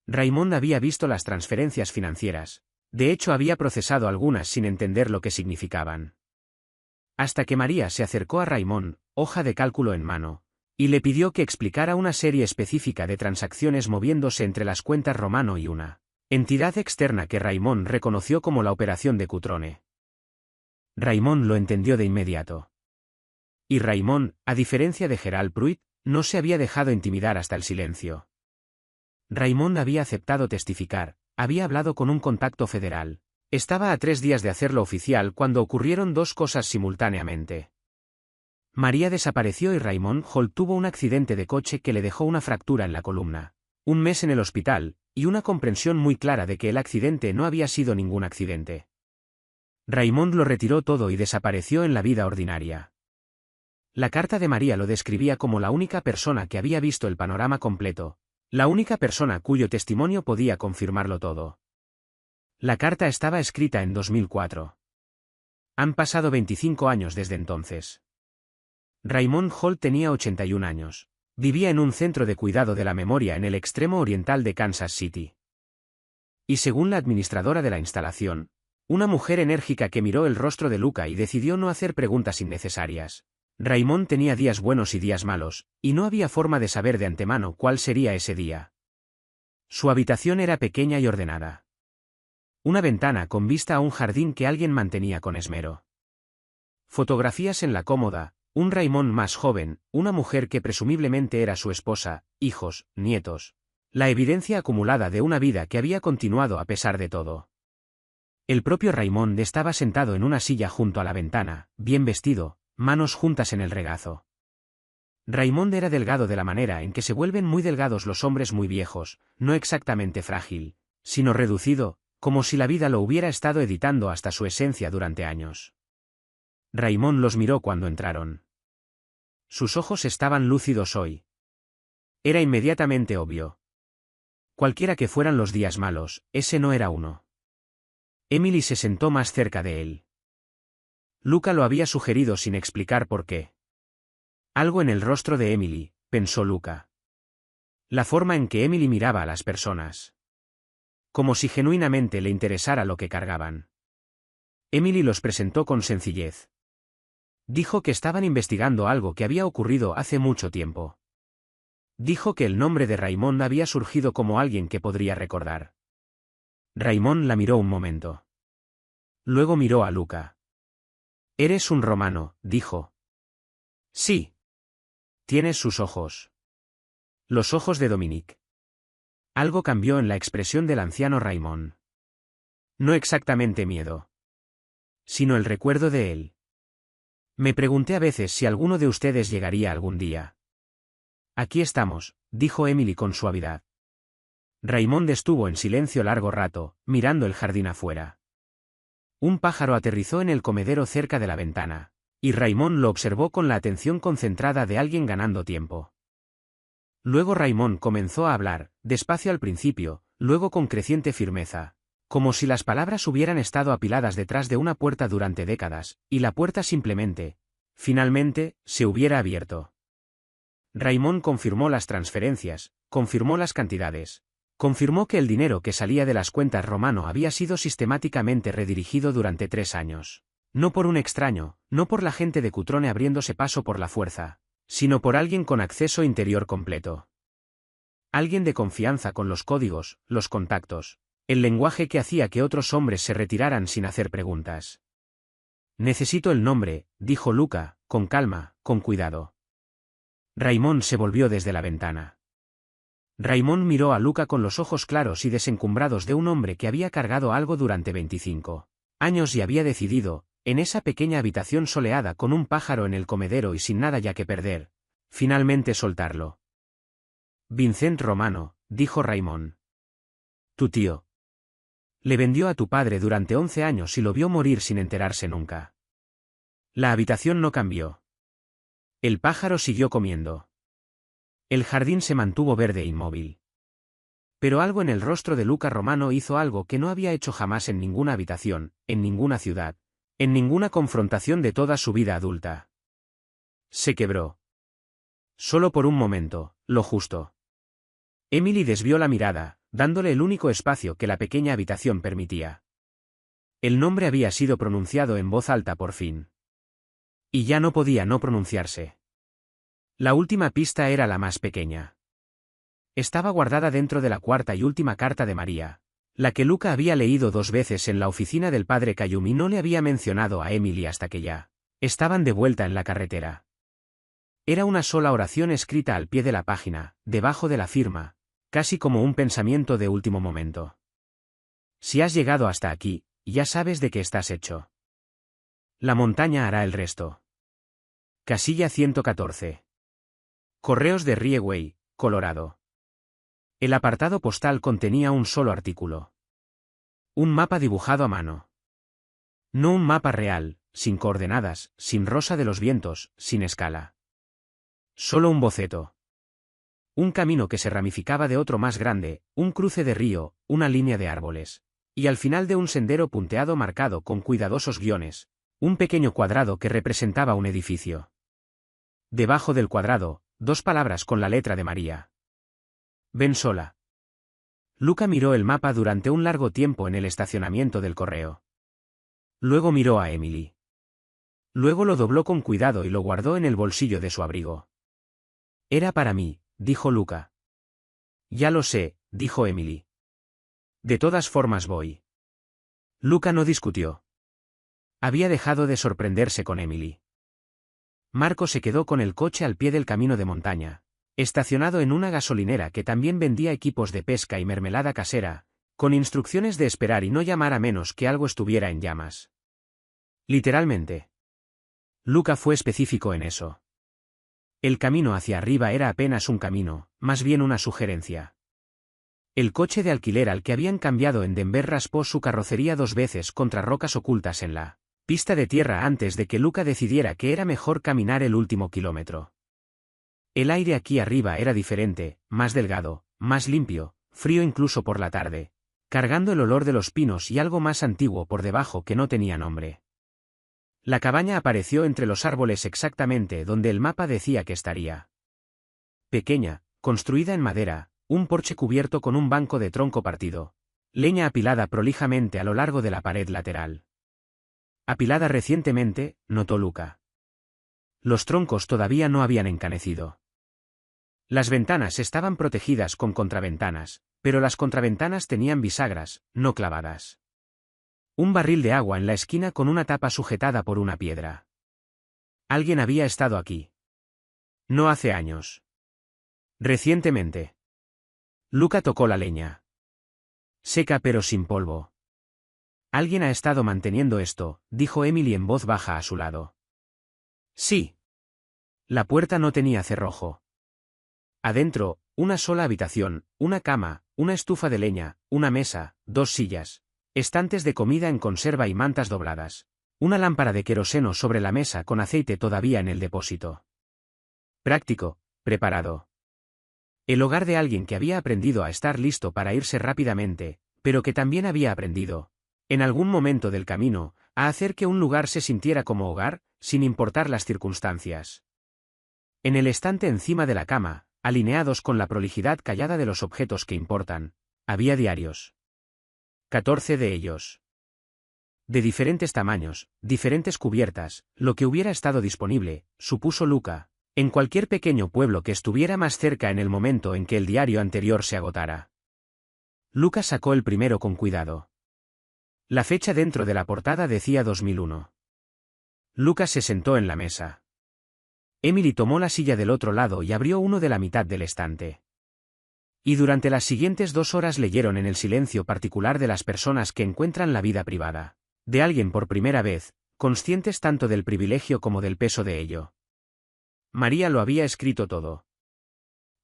[SPEAKER 1] Raymond había visto las transferencias financieras, de hecho había procesado algunas sin entender lo que significaban. Hasta que María se acercó a Raymond, hoja de cálculo en mano, y le pidió que explicara una serie específica de transacciones moviéndose entre las cuentas Romano y una entidad externa que Raymond reconoció como la operación de Cutrone. Raymond lo entendió de inmediato. Y Raymond, a diferencia de Gerald Pruitt, no se había dejado intimidar hasta el silencio. Raymond había aceptado testificar, había hablado con un contacto federal. Estaba a 3 días de hacerlo oficial cuando ocurrieron dos cosas simultáneamente. María desapareció y Raymond Holt tuvo un accidente de coche que le dejó una fractura en la columna, un mes en el hospital, y una comprensión muy clara de que el accidente no había sido ningún accidente. Raymond lo retiró todo y desapareció en la vida ordinaria. La carta de María lo describía como la única persona que había visto el panorama completo, la única persona cuyo testimonio podía confirmarlo todo. La carta estaba escrita en 2004. Han pasado 25 años desde entonces. Raymond Holt tenía 81 años. Vivía en un centro de cuidado de la memoria en el extremo oriental de Kansas City. Y según la administradora de la instalación, una mujer enérgica que miró el rostro de Luca y decidió no hacer preguntas innecesarias, Raymond tenía días buenos y días malos, y no había forma de saber de antemano cuál sería ese día. Su habitación era pequeña y ordenada. Una ventana con vista a un jardín que alguien mantenía con esmero. Fotografías en la cómoda, un Raymond más joven, una mujer que presumiblemente era su esposa, hijos, nietos. La evidencia acumulada de una vida que había continuado a pesar de todo. El propio Raymond estaba sentado en una silla junto a la ventana, bien vestido, manos juntas en el regazo. Raymond era delgado de la manera en que se vuelven muy delgados los hombres muy viejos, no exactamente frágil, sino reducido, como si la vida lo hubiera estado editando hasta su esencia durante años. Raymond los miró cuando entraron. Sus ojos estaban lúcidos hoy. Era inmediatamente obvio. Cualquiera que fueran los días malos, ese no era uno. Emily se sentó más cerca de él. Luca lo había sugerido sin explicar por qué. Algo en el rostro de Emily, pensó Luca. La forma en que Emily miraba a las personas. Como si genuinamente le interesara lo que cargaban. Emily los presentó con sencillez. Dijo que estaban investigando algo que había ocurrido hace mucho tiempo. Dijo que el nombre de Raymond había surgido como alguien que podría recordar. Raymond la miró un momento. Luego miró a Luca. «Eres un romano», dijo. «Sí. Tienes sus ojos». Los ojos de Dominique. Algo cambió en la expresión del anciano Raymond. No exactamente miedo, sino el recuerdo de él. Me pregunté a veces si alguno de ustedes llegaría algún día. Aquí estamos, dijo Emily con suavidad. Raymond estuvo en silencio largo rato, mirando el jardín afuera. Un pájaro aterrizó en el comedero cerca de la ventana, y Raymond lo observó con la atención concentrada de alguien ganando tiempo. Luego Raymond comenzó a hablar, despacio al principio, luego con creciente firmeza, como si las palabras hubieran estado apiladas detrás de una puerta durante décadas, y la puerta simplemente, finalmente, se hubiera abierto. Raymond confirmó las transferencias, confirmó las cantidades, confirmó que el dinero que salía de las cuentas Romano había sido sistemáticamente redirigido durante 3 años. No por un extraño, no por la gente de Cutrone abriéndose paso por la fuerza, sino por alguien con acceso interior completo. Alguien de confianza con los códigos, los contactos, el lenguaje que hacía que otros hombres se retiraran sin hacer preguntas. Necesito el nombre, dijo Luca, con calma, con cuidado. Raymond se volvió desde la ventana. Raymond miró a Luca con los ojos claros y desencumbrados de un hombre que había cargado algo durante 25 años y había decidido, en esa pequeña habitación soleada con un pájaro en el comedero y sin nada ya que perder, finalmente soltarlo. Vincent Romano, dijo Raymond. Tu tío. Le vendió a tu padre durante 11 años y lo vio morir sin enterarse nunca. La habitación no cambió. El pájaro siguió comiendo. El jardín se mantuvo verde e inmóvil. Pero algo en el rostro de Luca Romano hizo algo que no había hecho jamás en ninguna habitación, en ninguna ciudad, en ninguna confrontación de toda su vida adulta. Se quebró. Solo por un momento, lo justo. Emily desvió la mirada, dándole el único espacio que la pequeña habitación permitía. El nombre había sido pronunciado en voz alta por fin. Y ya no podía no pronunciarse. La última pista era la más pequeña. Estaba guardada dentro de la cuarta y última carta de María, la que Luca había leído 2 veces en la oficina del padre Cayum y no le había mencionado a Emily hasta que ya estaban de vuelta en la carretera. Era una sola oración escrita al pie de la página, debajo de la firma, casi como un pensamiento de último momento. Si has llegado hasta aquí, ya sabes de qué estás hecho. La montaña hará el resto. Casilla 114. Correos de Rieway, Colorado. El apartado postal contenía un solo artículo. Un mapa dibujado a mano. No un mapa real, sin coordenadas, sin rosa de los vientos, sin escala. Solo un boceto. Un camino que se ramificaba de otro más grande, un cruce de río, una línea de árboles. Y al final de un sendero punteado marcado con cuidadosos guiones, un pequeño cuadrado que representaba un edificio. Debajo del cuadrado, 2 palabras con la letra de María. Ven sola. Luca miró el mapa durante un largo tiempo en el estacionamiento del correo. Luego miró a Emily. Luego lo dobló con cuidado y lo guardó en el bolsillo de su abrigo. Era para mí, dijo Luca. Ya lo sé, dijo Emily. De todas formas voy. Luca no discutió. Había dejado de sorprenderse con Emily. Marco se quedó con el coche al pie del camino de montaña, estacionado en una gasolinera que también vendía equipos de pesca y mermelada casera, con instrucciones de esperar y no llamar a menos que algo estuviera en llamas. Literalmente. Luca fue específico en eso. El camino hacia arriba era apenas un camino, más bien una sugerencia. El coche de alquiler al que habían cambiado en Denver raspó su carrocería 2 veces contra rocas ocultas en la pista de tierra antes de que Luca decidiera que era mejor caminar el último kilómetro. El aire aquí arriba era diferente, más delgado, más limpio, frío incluso por la tarde, cargando el olor de los pinos y algo más antiguo por debajo que no tenía nombre. La cabaña apareció entre los árboles exactamente donde el mapa decía que estaría. Pequeña, construida en madera, un porche cubierto con un banco de tronco partido, leña apilada prolijamente a lo largo de la pared lateral. Apilada recientemente, notó Luca. Los troncos todavía no habían encanecido. Las ventanas estaban protegidas con contraventanas, pero las contraventanas tenían bisagras, no clavadas. Un barril de agua en la esquina con una tapa sujetada por una piedra. Alguien había estado aquí. No hace años. Recientemente. Luca tocó la leña. Seca pero sin polvo. Alguien ha estado manteniendo esto, dijo Emily en voz baja a su lado. Sí. La puerta no tenía cerrojo. Adentro, una sola habitación, una cama, una estufa de leña, una mesa, 2 sillas, estantes de comida en conserva y mantas dobladas, una lámpara de queroseno sobre la mesa con aceite todavía en el depósito. Práctico, preparado. El hogar de alguien que había aprendido a estar listo para irse rápidamente, pero que también había aprendido, en algún momento del camino, a hacer que un lugar se sintiera como hogar, sin importar las circunstancias. En el estante encima de la cama, alineados con la prolijidad callada de los objetos que importan, había diarios. 14 de ellos. De diferentes tamaños, diferentes cubiertas, lo que hubiera estado disponible, supuso Luca, en cualquier pequeño pueblo que estuviera más cerca en el momento en que el diario anterior se agotara. Luca sacó el primero con cuidado. La fecha dentro de la portada decía 2001. Luca se sentó en la mesa. Emily tomó la silla del otro lado y abrió uno de la mitad del estante. Y durante las siguientes 2 horas leyeron en el silencio particular de las personas que encuentran la vida privada de alguien por primera vez, conscientes tanto del privilegio como del peso de ello. María lo había escrito todo.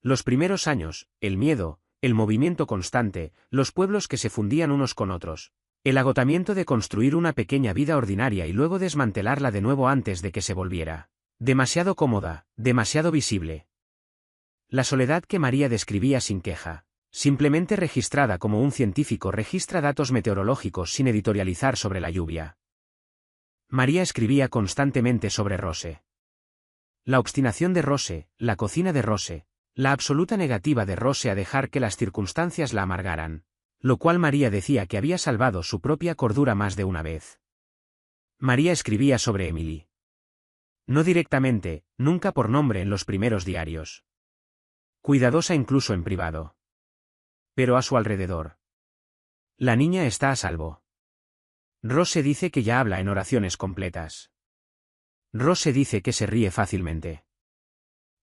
[SPEAKER 1] Los primeros años, el miedo, el movimiento constante, los pueblos que se fundían unos con otros, el agotamiento de construir una pequeña vida ordinaria y luego desmantelarla de nuevo antes de que se volviera demasiado cómoda, demasiado visible. La soledad que María describía sin queja, simplemente registrada como un científico registra datos meteorológicos sin editorializar sobre la lluvia. María escribía constantemente sobre Rose. La obstinación de Rose, la cocina de Rose, la absoluta negativa de Rose a dejar que las circunstancias la amargaran, lo cual María decía que había salvado su propia cordura más de una vez. María escribía sobre Emily. No directamente, nunca por nombre en los primeros diarios. Cuidadosa incluso en privado. Pero a su alrededor. La niña está a salvo. Rose dice que ya habla en oraciones completas. Rose dice que se ríe fácilmente.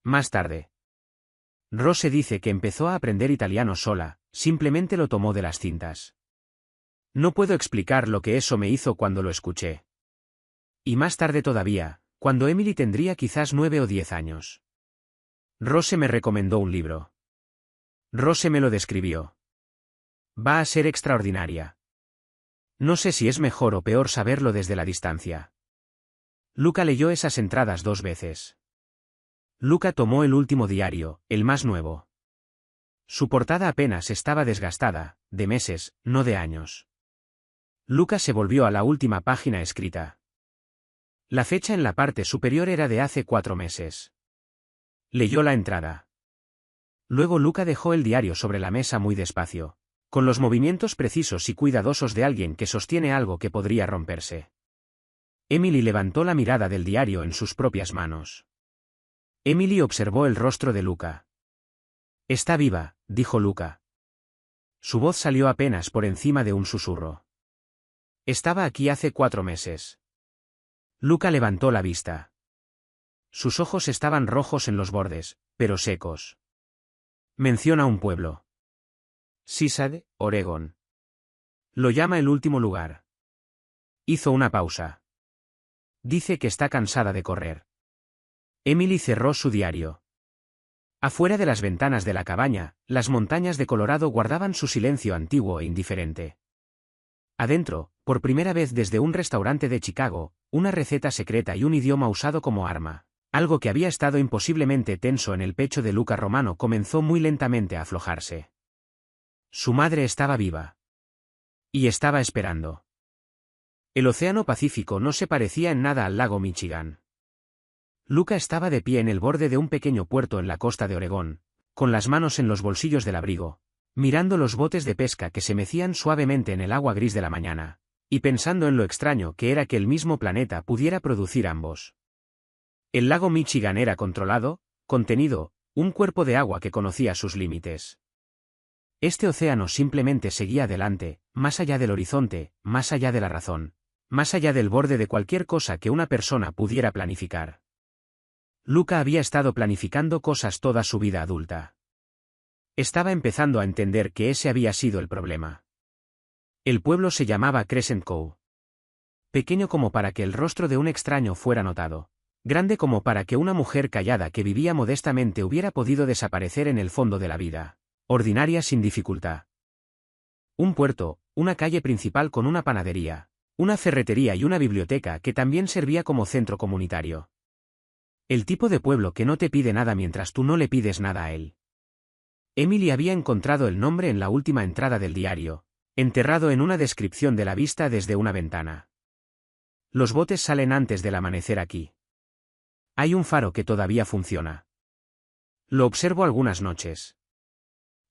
[SPEAKER 1] Más tarde. Rose dice que empezó a aprender italiano sola, simplemente lo tomó de las cintas. No puedo explicar lo que eso me hizo cuando lo escuché. Y más tarde todavía, cuando Emily tendría quizás 9 o 10 años. Rose me recomendó un libro. Rose me lo describió. Va a ser extraordinaria. No sé si es mejor o peor saberlo desde la distancia. Luca leyó esas entradas 2 veces. Luca tomó el último diario, el más nuevo. Su portada apenas estaba desgastada, de meses, no de años. Luca se volvió a la última página escrita. La fecha en la parte superior era de hace 4 meses. Leyó la entrada. Luego Luca dejó el diario sobre la mesa muy despacio, con los movimientos precisos y cuidadosos de alguien que sostiene algo que podría romperse. Emily levantó la mirada del diario en sus propias manos. Emily observó el rostro de Luca. Está viva, dijo Luca. Su voz salió apenas por encima de un susurro. Estaba aquí hace 4 meses. Luca levantó la vista. Sus ojos estaban rojos en los bordes, pero secos. Menciona un pueblo. Seaside, Oregón. Lo llama el último lugar. Hizo una pausa. Dice que está cansada de correr. Emily cerró su diario. Afuera de las ventanas de la cabaña, las montañas de Colorado guardaban su silencio antiguo e indiferente. Adentro, por primera vez desde un restaurante de Chicago, una receta secreta y un idioma usado como arma, algo que había estado imposiblemente tenso en el pecho de Luca Romano comenzó muy lentamente a aflojarse. Su madre estaba viva. Y estaba esperando. El Océano Pacífico no se parecía en nada al lago Michigan. Luca estaba de pie en el borde de un pequeño puerto en la costa de Oregón, con las manos en los bolsillos del abrigo, mirando los botes de pesca que se mecían suavemente en el agua gris de la mañana, y pensando en lo extraño que era que el mismo planeta pudiera producir ambos. El lago Michigan era controlado, contenido, un cuerpo de agua que conocía sus límites. Este océano simplemente seguía adelante, más allá del horizonte, más allá de la razón, más allá del borde de cualquier cosa que una persona pudiera planificar. Luca había estado planificando cosas toda su vida adulta. Estaba empezando a entender que ese había sido el problema. El pueblo se llamaba Crescent Cove. Pequeño como para que el rostro de un extraño fuera notado. Grande como para que una mujer callada que vivía modestamente hubiera podido desaparecer en el fondo de la vida. Ordinaria sin dificultad. Un puerto, una calle principal con una panadería, una ferretería y una biblioteca que también servía como centro comunitario. El tipo de pueblo que no te pide nada mientras tú no le pides nada a él. Emily había encontrado el nombre en la última entrada del diario, enterrado en una descripción de la vista desde una ventana. Los botes salen antes del amanecer aquí. Hay un faro que todavía funciona. Lo observo algunas noches.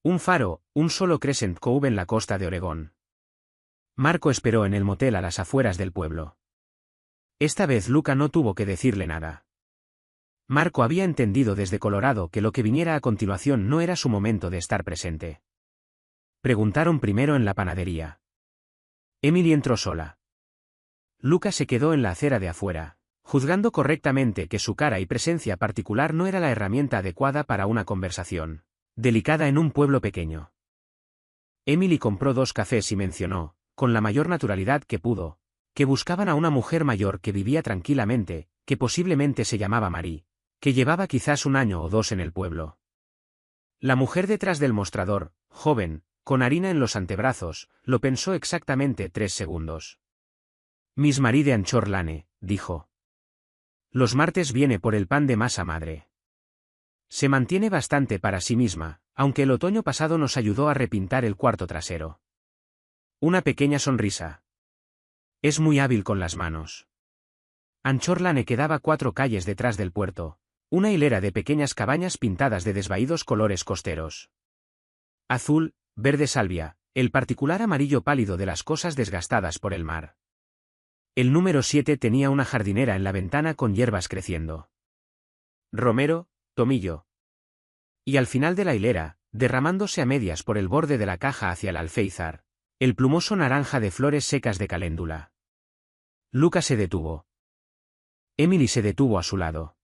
[SPEAKER 1] Un faro, un solo Crescent Cove en la costa de Oregón. Marco esperó en el motel a las afueras del pueblo. Esta vez Luca no tuvo que decirle nada. Marco había entendido desde Colorado que lo que viniera a continuación no era su momento de estar presente. Preguntaron primero en la panadería. Emily entró sola. Luca se quedó en la acera de afuera, juzgando correctamente que su cara y presencia particular no era la herramienta adecuada para una conversación delicada en un pueblo pequeño. Emily compró 2 cafés y mencionó, con la mayor naturalidad que pudo, que buscaban a una mujer mayor que vivía tranquilamente, que posiblemente se llamaba Marie, que llevaba quizás 1 año o 2 en el pueblo. La mujer detrás del mostrador, joven, con harina en los antebrazos, lo pensó exactamente 3 segundos. Miss Marie de Anchor Lane, dijo. Los martes viene por el pan de masa madre. Se mantiene bastante para sí misma, aunque el otoño pasado nos ayudó a repintar el cuarto trasero. Una pequeña sonrisa. Es muy hábil con las manos. Anchor Lane quedaba 4 calles detrás del puerto, una hilera de pequeñas cabañas pintadas de desvaídos colores costeros. Azul, verde salvia, el particular amarillo pálido de las cosas desgastadas por el mar. El número 7 tenía una jardinera en la ventana con hierbas creciendo. Romero, tomillo. Y al final de la hilera, derramándose a medias por el borde de la caja hacia el alféizar, el plumoso naranja de flores secas de caléndula. Luca se detuvo. Emily se detuvo a su lado.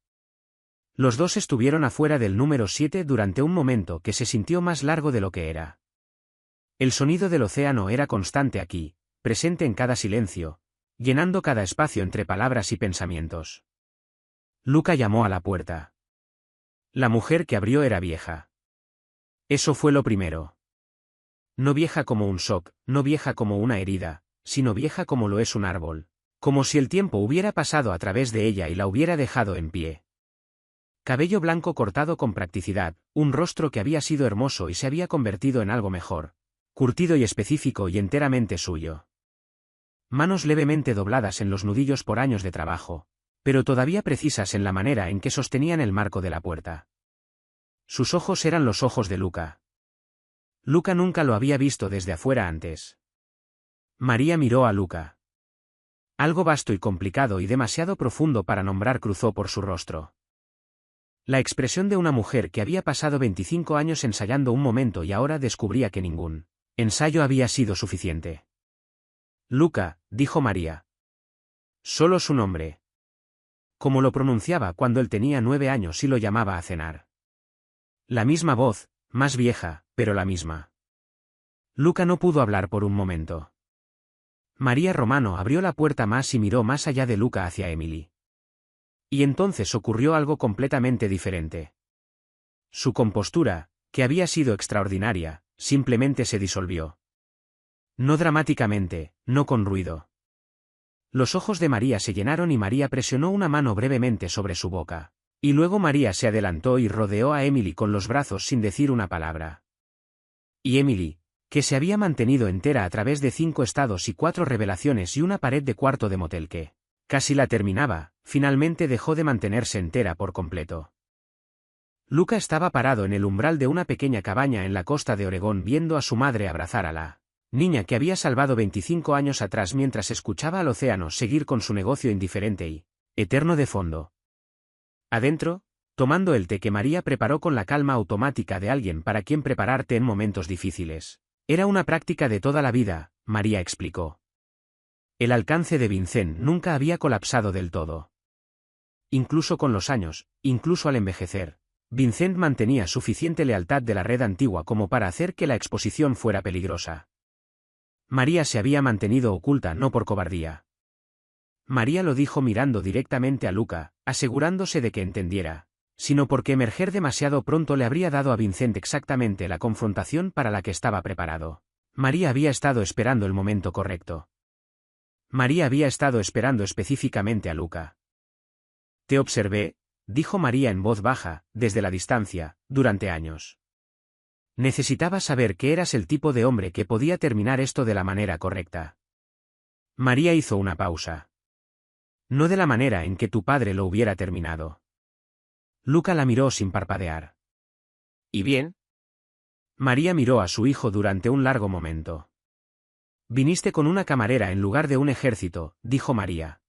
[SPEAKER 1] Los dos estuvieron afuera del número 7 durante un momento que se sintió más largo de lo que era. El sonido del océano era constante aquí, presente en cada silencio, llenando cada espacio entre palabras y pensamientos. Luca llamó a la puerta. La mujer que abrió era vieja. Eso fue lo primero. No vieja como un shock, no vieja como una herida, sino vieja como lo es un árbol, como si el tiempo hubiera pasado a través de ella y la hubiera dejado en pie. Cabello blanco cortado con practicidad, un rostro que había sido hermoso y se había convertido en algo mejor, curtido y específico y enteramente suyo. Manos levemente dobladas en los nudillos por años de trabajo, pero todavía precisas en la manera en que sostenían el marco de la puerta. Sus ojos eran los ojos de Luca. Luca nunca lo había visto desde afuera antes. María miró a Luca. Algo vasto y complicado y demasiado profundo para nombrar cruzó por su rostro. La expresión de una mujer que había pasado 25 años ensayando un momento y ahora descubría que ningún ensayo había sido suficiente. Luca, dijo María. Solo su nombre. Como lo pronunciaba cuando él tenía 9 años y lo llamaba a cenar. La misma voz, más vieja, pero la misma. Luca no pudo hablar por un momento. María Romano abrió la puerta más y miró más allá de Luca hacia Emily. Y entonces ocurrió algo completamente diferente. Su compostura, que había sido extraordinaria, simplemente se disolvió. No dramáticamente, no con ruido. Los ojos de María se llenaron y María presionó una mano brevemente sobre su boca. Y luego María se adelantó y rodeó a Emily con los brazos sin decir una palabra. Y Emily, que se había mantenido entera a través de 5 estados y 4 revelaciones y una pared de cuarto de motel que casi la terminaba, finalmente dejó de mantenerse entera por completo. Luca estaba parado en el umbral de una pequeña cabaña en la costa de Oregón viendo a su madre abrazar a la niña que había salvado 25 años atrás mientras escuchaba al océano seguir con su negocio indiferente y eterno de fondo. Adentro, tomando el té que María preparó con la calma automática de alguien para quien preparar té en momentos difíciles. Era una práctica de toda la vida, María explicó. El alcance de Vincent nunca había colapsado del todo. Incluso con los años, incluso al envejecer, Vincent mantenía suficiente lealtad de la red antigua como para hacer que la exposición fuera peligrosa. María se había mantenido oculta no por cobardía. María lo dijo mirando directamente a Luca, asegurándose de que entendiera, sino porque emerger demasiado pronto le habría dado a Vincent exactamente la confrontación para la que estaba preparado. María había estado esperando el momento correcto. María había estado esperando específicamente a Luca. Te observé, dijo María en voz baja, desde la distancia, durante años. Necesitaba saber que eras el tipo de hombre que podía terminar esto de la manera correcta. María hizo una pausa. No de la manera en que tu padre lo hubiera terminado. Luca la miró sin parpadear.
[SPEAKER 2] ¿Y bien?
[SPEAKER 1] María miró a su hijo durante un largo momento. Viniste con una camarera en lugar de un ejército, dijo María.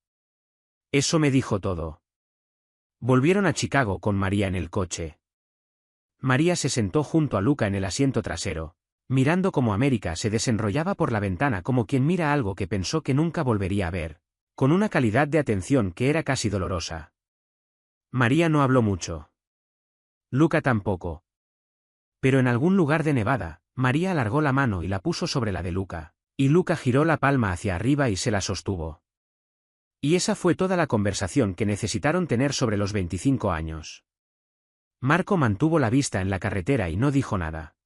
[SPEAKER 1] Eso me dijo todo. Volvieron a Chicago con María en el coche. María se sentó junto a Luca en el asiento trasero, mirando cómo América se desenrollaba por la ventana como quien mira algo que pensó que nunca volvería a ver, con una calidad de atención que era casi dolorosa. María no habló mucho. Luca tampoco. Pero en algún lugar de Nevada, María alargó la mano y la puso sobre la de Luca, y Luca giró la palma hacia arriba y se la sostuvo. Y esa fue toda la conversación que necesitaron tener sobre los 25 años. Marco mantuvo la vista en la carretera y no dijo nada.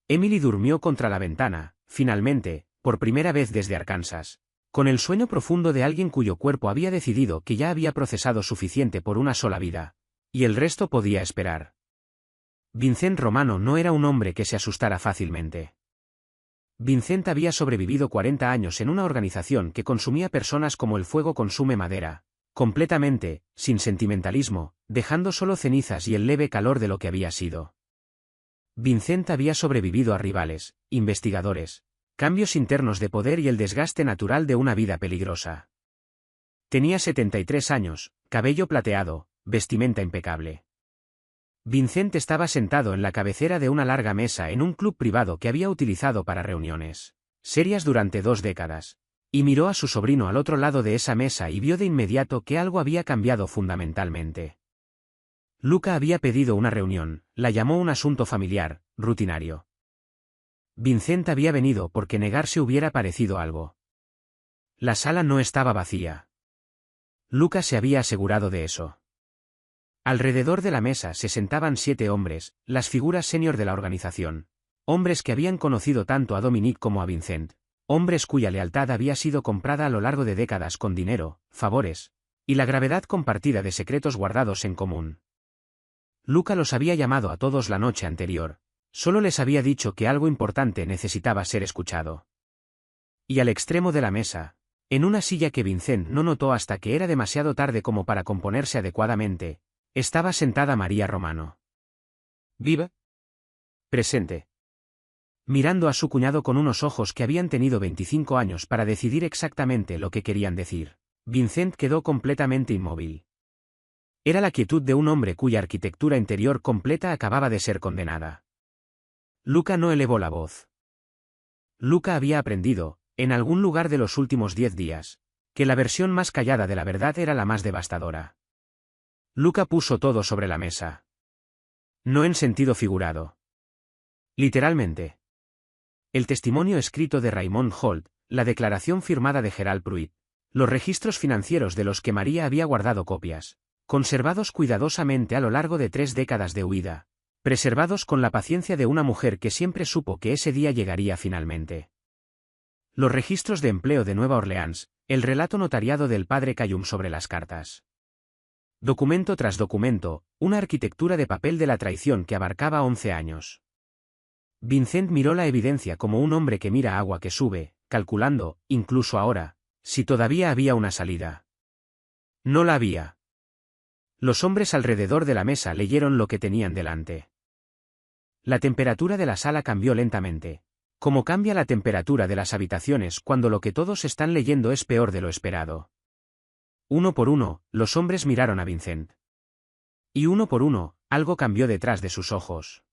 [SPEAKER 1] Emily durmió contra la ventana, finalmente, por primera vez desde Arkansas, con el sueño profundo de alguien cuyo cuerpo había decidido que ya había procesado suficiente por una sola vida, y el resto podía esperar. Vincent Romano no era un hombre que se asustara fácilmente. Vincent había sobrevivido 40 años en una organización que consumía personas como el fuego consume madera, completamente, sin sentimentalismo, dejando solo cenizas y el leve calor de lo que había sido. Vincent había sobrevivido a rivales, investigadores, cambios internos de poder y el desgaste natural de una vida peligrosa. Tenía 73 años, cabello plateado, vestimenta impecable. Vincent estaba sentado en la cabecera de una larga mesa en un club privado que había utilizado para reuniones serias durante 2 décadas, y miró a su sobrino al otro lado de esa mesa y vio de inmediato que algo había cambiado fundamentalmente. Luca había pedido una reunión, la llamó un asunto familiar, rutinario. Vincent había venido porque negarse hubiera parecido algo. La sala no estaba vacía. Luca se había asegurado de eso. Alrededor de la mesa se sentaban 7 hombres, las figuras senior de la organización. Hombres que habían conocido tanto a Dominique como a Vincent. Hombres cuya lealtad había sido comprada a lo largo de décadas con dinero, favores, y la gravedad compartida de secretos guardados en común. Luca los había llamado a todos la noche anterior. Solo les había dicho que algo importante necesitaba ser escuchado. Y al extremo de la mesa, en una silla que Vincent no notó hasta que era demasiado tarde como para componerse adecuadamente, estaba sentada María Romano.
[SPEAKER 2] ¿Viva?
[SPEAKER 1] Presente. Mirando a su cuñado con unos ojos que habían tenido 25 años para decidir exactamente lo que querían decir, Vincent quedó completamente inmóvil. Era la quietud de un hombre cuya arquitectura interior completa acababa de ser condenada. Luca no elevó la voz. Luca había aprendido, en algún lugar de los últimos 10 días, que la versión más callada de la verdad era la más devastadora. Luca puso todo sobre la mesa. No en sentido figurado. Literalmente. El testimonio escrito de Raymond Holt, la declaración firmada de Gerald Pruitt, los registros financieros de los que María había guardado copias, conservados cuidadosamente a lo largo de 3 décadas de huida, preservados con la paciencia de una mujer que siempre supo que ese día llegaría finalmente. Los registros de empleo de Nueva Orleans, el relato notariado del padre Callum sobre las cartas. Documento tras documento, una arquitectura de papel de la traición que abarcaba 11 años. Vincent miró la evidencia como un hombre que mira agua que sube, calculando, incluso ahora, si todavía había una salida. No la había. Los hombres alrededor de la mesa leyeron lo que tenían delante. La temperatura de la sala cambió lentamente, como cambia la temperatura de las habitaciones cuando lo que todos están leyendo es peor de lo esperado. Uno por uno, los hombres miraron a Vincent. Y uno por uno, algo cambió detrás de sus ojos.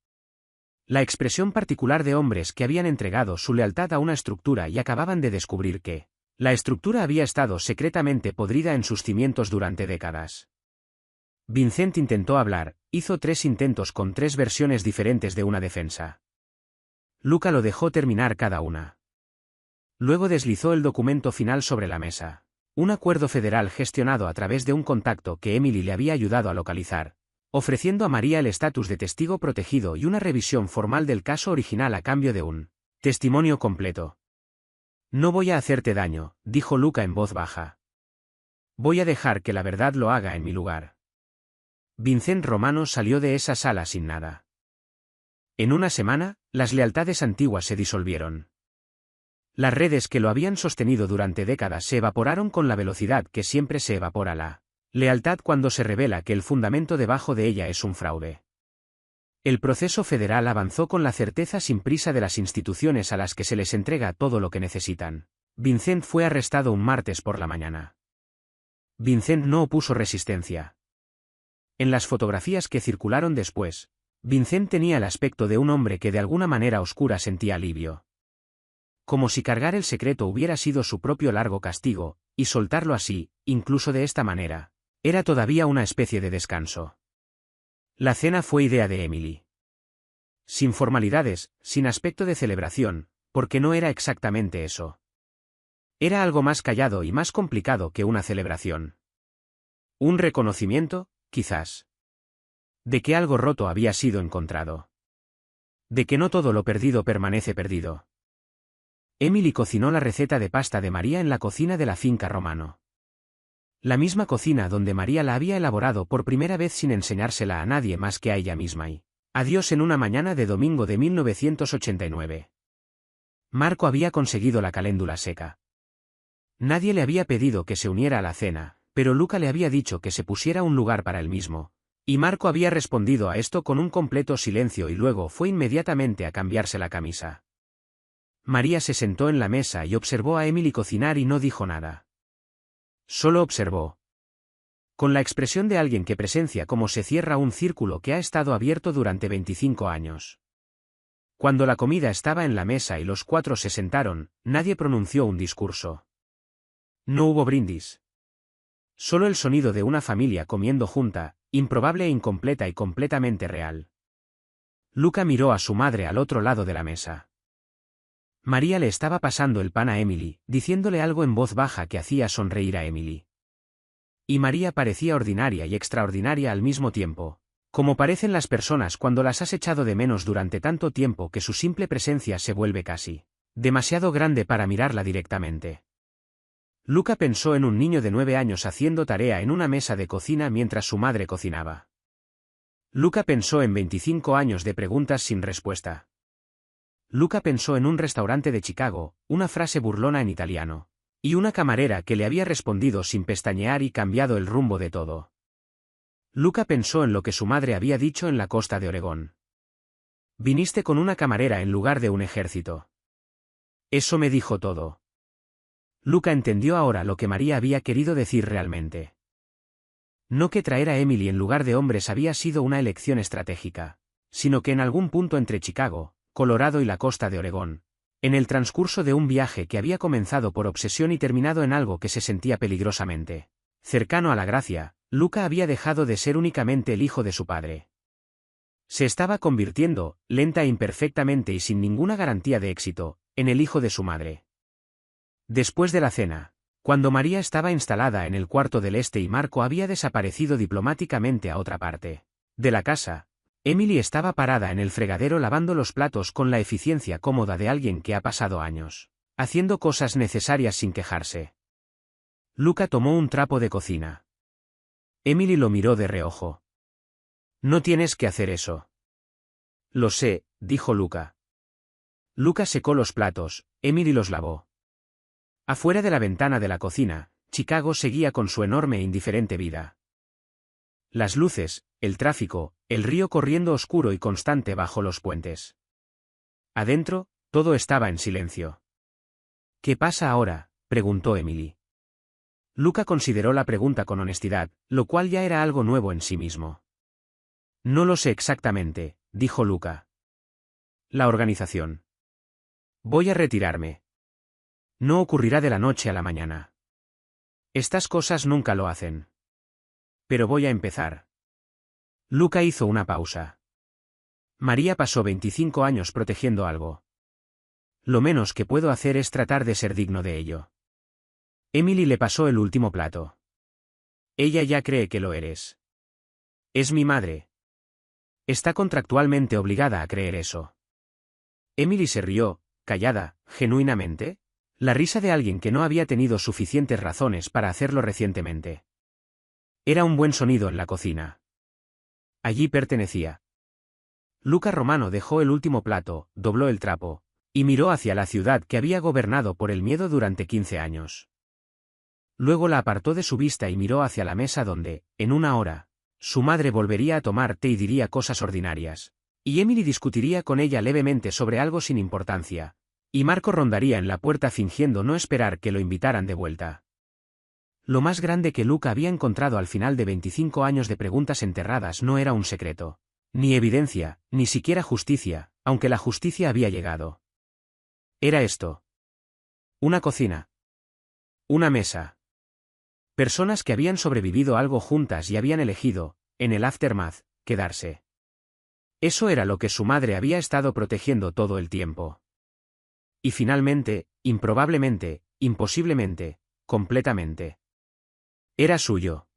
[SPEAKER 1] La expresión particular de hombres que habían entregado su lealtad a una estructura y acababan de descubrir que la estructura había estado secretamente podrida en sus cimientos durante décadas. Vincent intentó hablar, hizo 3 intentos con 3 versiones diferentes de una defensa. Luca lo dejó terminar cada una. Luego deslizó el documento final sobre la mesa. Un acuerdo federal gestionado a través de un contacto que Emily le había ayudado a localizar, ofreciendo a María el estatus de testigo protegido y una revisión formal del caso original a cambio de un testimonio completo. No voy a hacerte daño, dijo Luca en voz baja. Voy a dejar que la verdad lo haga en mi lugar. Vincent Romano salió de esa sala sin nada. En una semana, las lealtades antiguas se disolvieron. Las redes que lo habían sostenido durante décadas se evaporaron con la velocidad que siempre se evapora la lealtad cuando se revela que el fundamento debajo de ella es un fraude. El proceso federal avanzó con la certeza sin prisa de las instituciones a las que se les entrega todo lo que necesitan. Vincent fue arrestado un martes por la mañana. Vincent no opuso resistencia. En las fotografías que circularon después, Vincent tenía el aspecto de un hombre que de alguna manera oscura sentía alivio. Como si cargar el secreto hubiera sido su propio largo castigo, y soltarlo así, incluso de esta manera, era todavía una especie de descanso. La cena fue idea de Emily. Sin formalidades, sin aspecto de celebración, porque no era exactamente eso. Era algo más callado y más complicado que una celebración. Un reconocimiento, quizás. De que algo roto había sido encontrado. De que no todo lo perdido permanece perdido. Emily cocinó la receta de pasta de María en la cocina de la finca Romano. La misma cocina donde María la había elaborado por primera vez sin enseñársela a nadie más que a ella misma y adiós en una mañana de domingo de 1989. Marco había conseguido la caléndula seca. Nadie le había pedido que se uniera a la cena, pero Luca le había dicho que se pusiera un lugar para él mismo, y Marco había respondido a esto con un completo silencio y luego fue inmediatamente a cambiarse la camisa. María se sentó en la mesa y observó a Emily cocinar y no dijo nada. Solo observó. Con la expresión de alguien que presencia cómo se cierra un círculo que ha estado abierto durante 25 años. Cuando la comida estaba en la mesa y los cuatro se sentaron, nadie pronunció un discurso. No hubo brindis. Solo el sonido de una familia comiendo junta, improbable e incompleta y completamente real. Luca miró a su madre al otro lado de la mesa. María le estaba pasando el pan a Emily, diciéndole algo en voz baja que hacía sonreír a Emily. Y María parecía ordinaria y extraordinaria al mismo tiempo, como parecen las personas cuando las has echado de menos durante tanto tiempo que su simple presencia se vuelve casi demasiado grande para mirarla directamente. Luca pensó en un niño de 9 años haciendo tarea en una mesa de cocina mientras su madre cocinaba. Luca pensó en 25 años de preguntas sin respuesta. Luca pensó en un restaurante de Chicago, una frase burlona en italiano, y una camarera que le había respondido sin pestañear y cambiado el rumbo de todo. Luca pensó en lo que su madre había dicho en la costa de Oregón. Viniste con una camarera en lugar de un ejército. Eso me dijo todo. Luca entendió ahora lo que María había querido decir realmente. No que traer a Emily en lugar de hombres había sido una elección estratégica, sino que en algún punto entre Chicago, Colorado y la costa de Oregón, en el transcurso de un viaje que había comenzado por obsesión y terminado en algo que se sentía peligrosamente cercano a la gracia, Luca había dejado de ser únicamente el hijo de su padre. Se estaba convirtiendo, lenta e imperfectamente y sin ninguna garantía de éxito, en el hijo de su madre. Después de la cena, cuando María estaba instalada en el cuarto del este y Marco había desaparecido diplomáticamente a otra parte de la casa, Emily estaba parada en el fregadero lavando los platos con la eficiencia cómoda de alguien que ha pasado años haciendo cosas necesarias sin quejarse. Luca tomó un trapo de cocina. Emily lo miró de reojo. No tienes que hacer eso. Lo sé, dijo Luca. Luca secó los platos, Emily los lavó. Afuera de la ventana de la cocina, Chicago seguía con su enorme e indiferente vida. Las luces, el tráfico, el río corriendo oscuro y constante bajo los puentes. Adentro, todo estaba en silencio. ¿Qué pasa ahora?, preguntó Emily. Luca consideró la pregunta con honestidad, lo cual ya era algo nuevo en sí mismo. No lo sé exactamente, dijo Luca. La organización. Voy a retirarme. No ocurrirá de la noche a la mañana. Estas cosas nunca lo hacen. Pero voy a empezar. Luca hizo una pausa. María pasó 25 años protegiendo algo. Lo menos que puedo hacer es tratar de ser digno de ello. Emily le pasó el último plato. Ella ya cree que lo eres. Es mi madre. Está contractualmente obligada a creer eso. Emily se rió, callada, genuinamente. La risa de alguien que no había tenido suficientes razones para hacerlo recientemente. Era un buen sonido en la cocina. Allí pertenecía. Luca Romano dejó el último plato, dobló el trapo, y miró hacia la ciudad que había gobernado por el miedo durante 15 años. Luego la apartó de su vista y miró hacia la mesa donde, en una hora, su madre volvería a tomar té y diría cosas ordinarias, Y Emily discutiría con ella levemente sobre algo sin importancia, y Marco rondaría en la puerta fingiendo no esperar que lo invitaran de vuelta. Lo más grande que Luke había encontrado al final de 25 años de preguntas enterradas no era un secreto, ni evidencia, ni siquiera justicia, aunque la justicia había llegado. Era esto. Una cocina. Una mesa. Personas que habían sobrevivido algo juntas y habían elegido, en el aftermath, quedarse. Eso era lo que su madre había estado protegiendo todo el tiempo. Y finalmente, improbablemente, imposiblemente, completamente. Era suyo.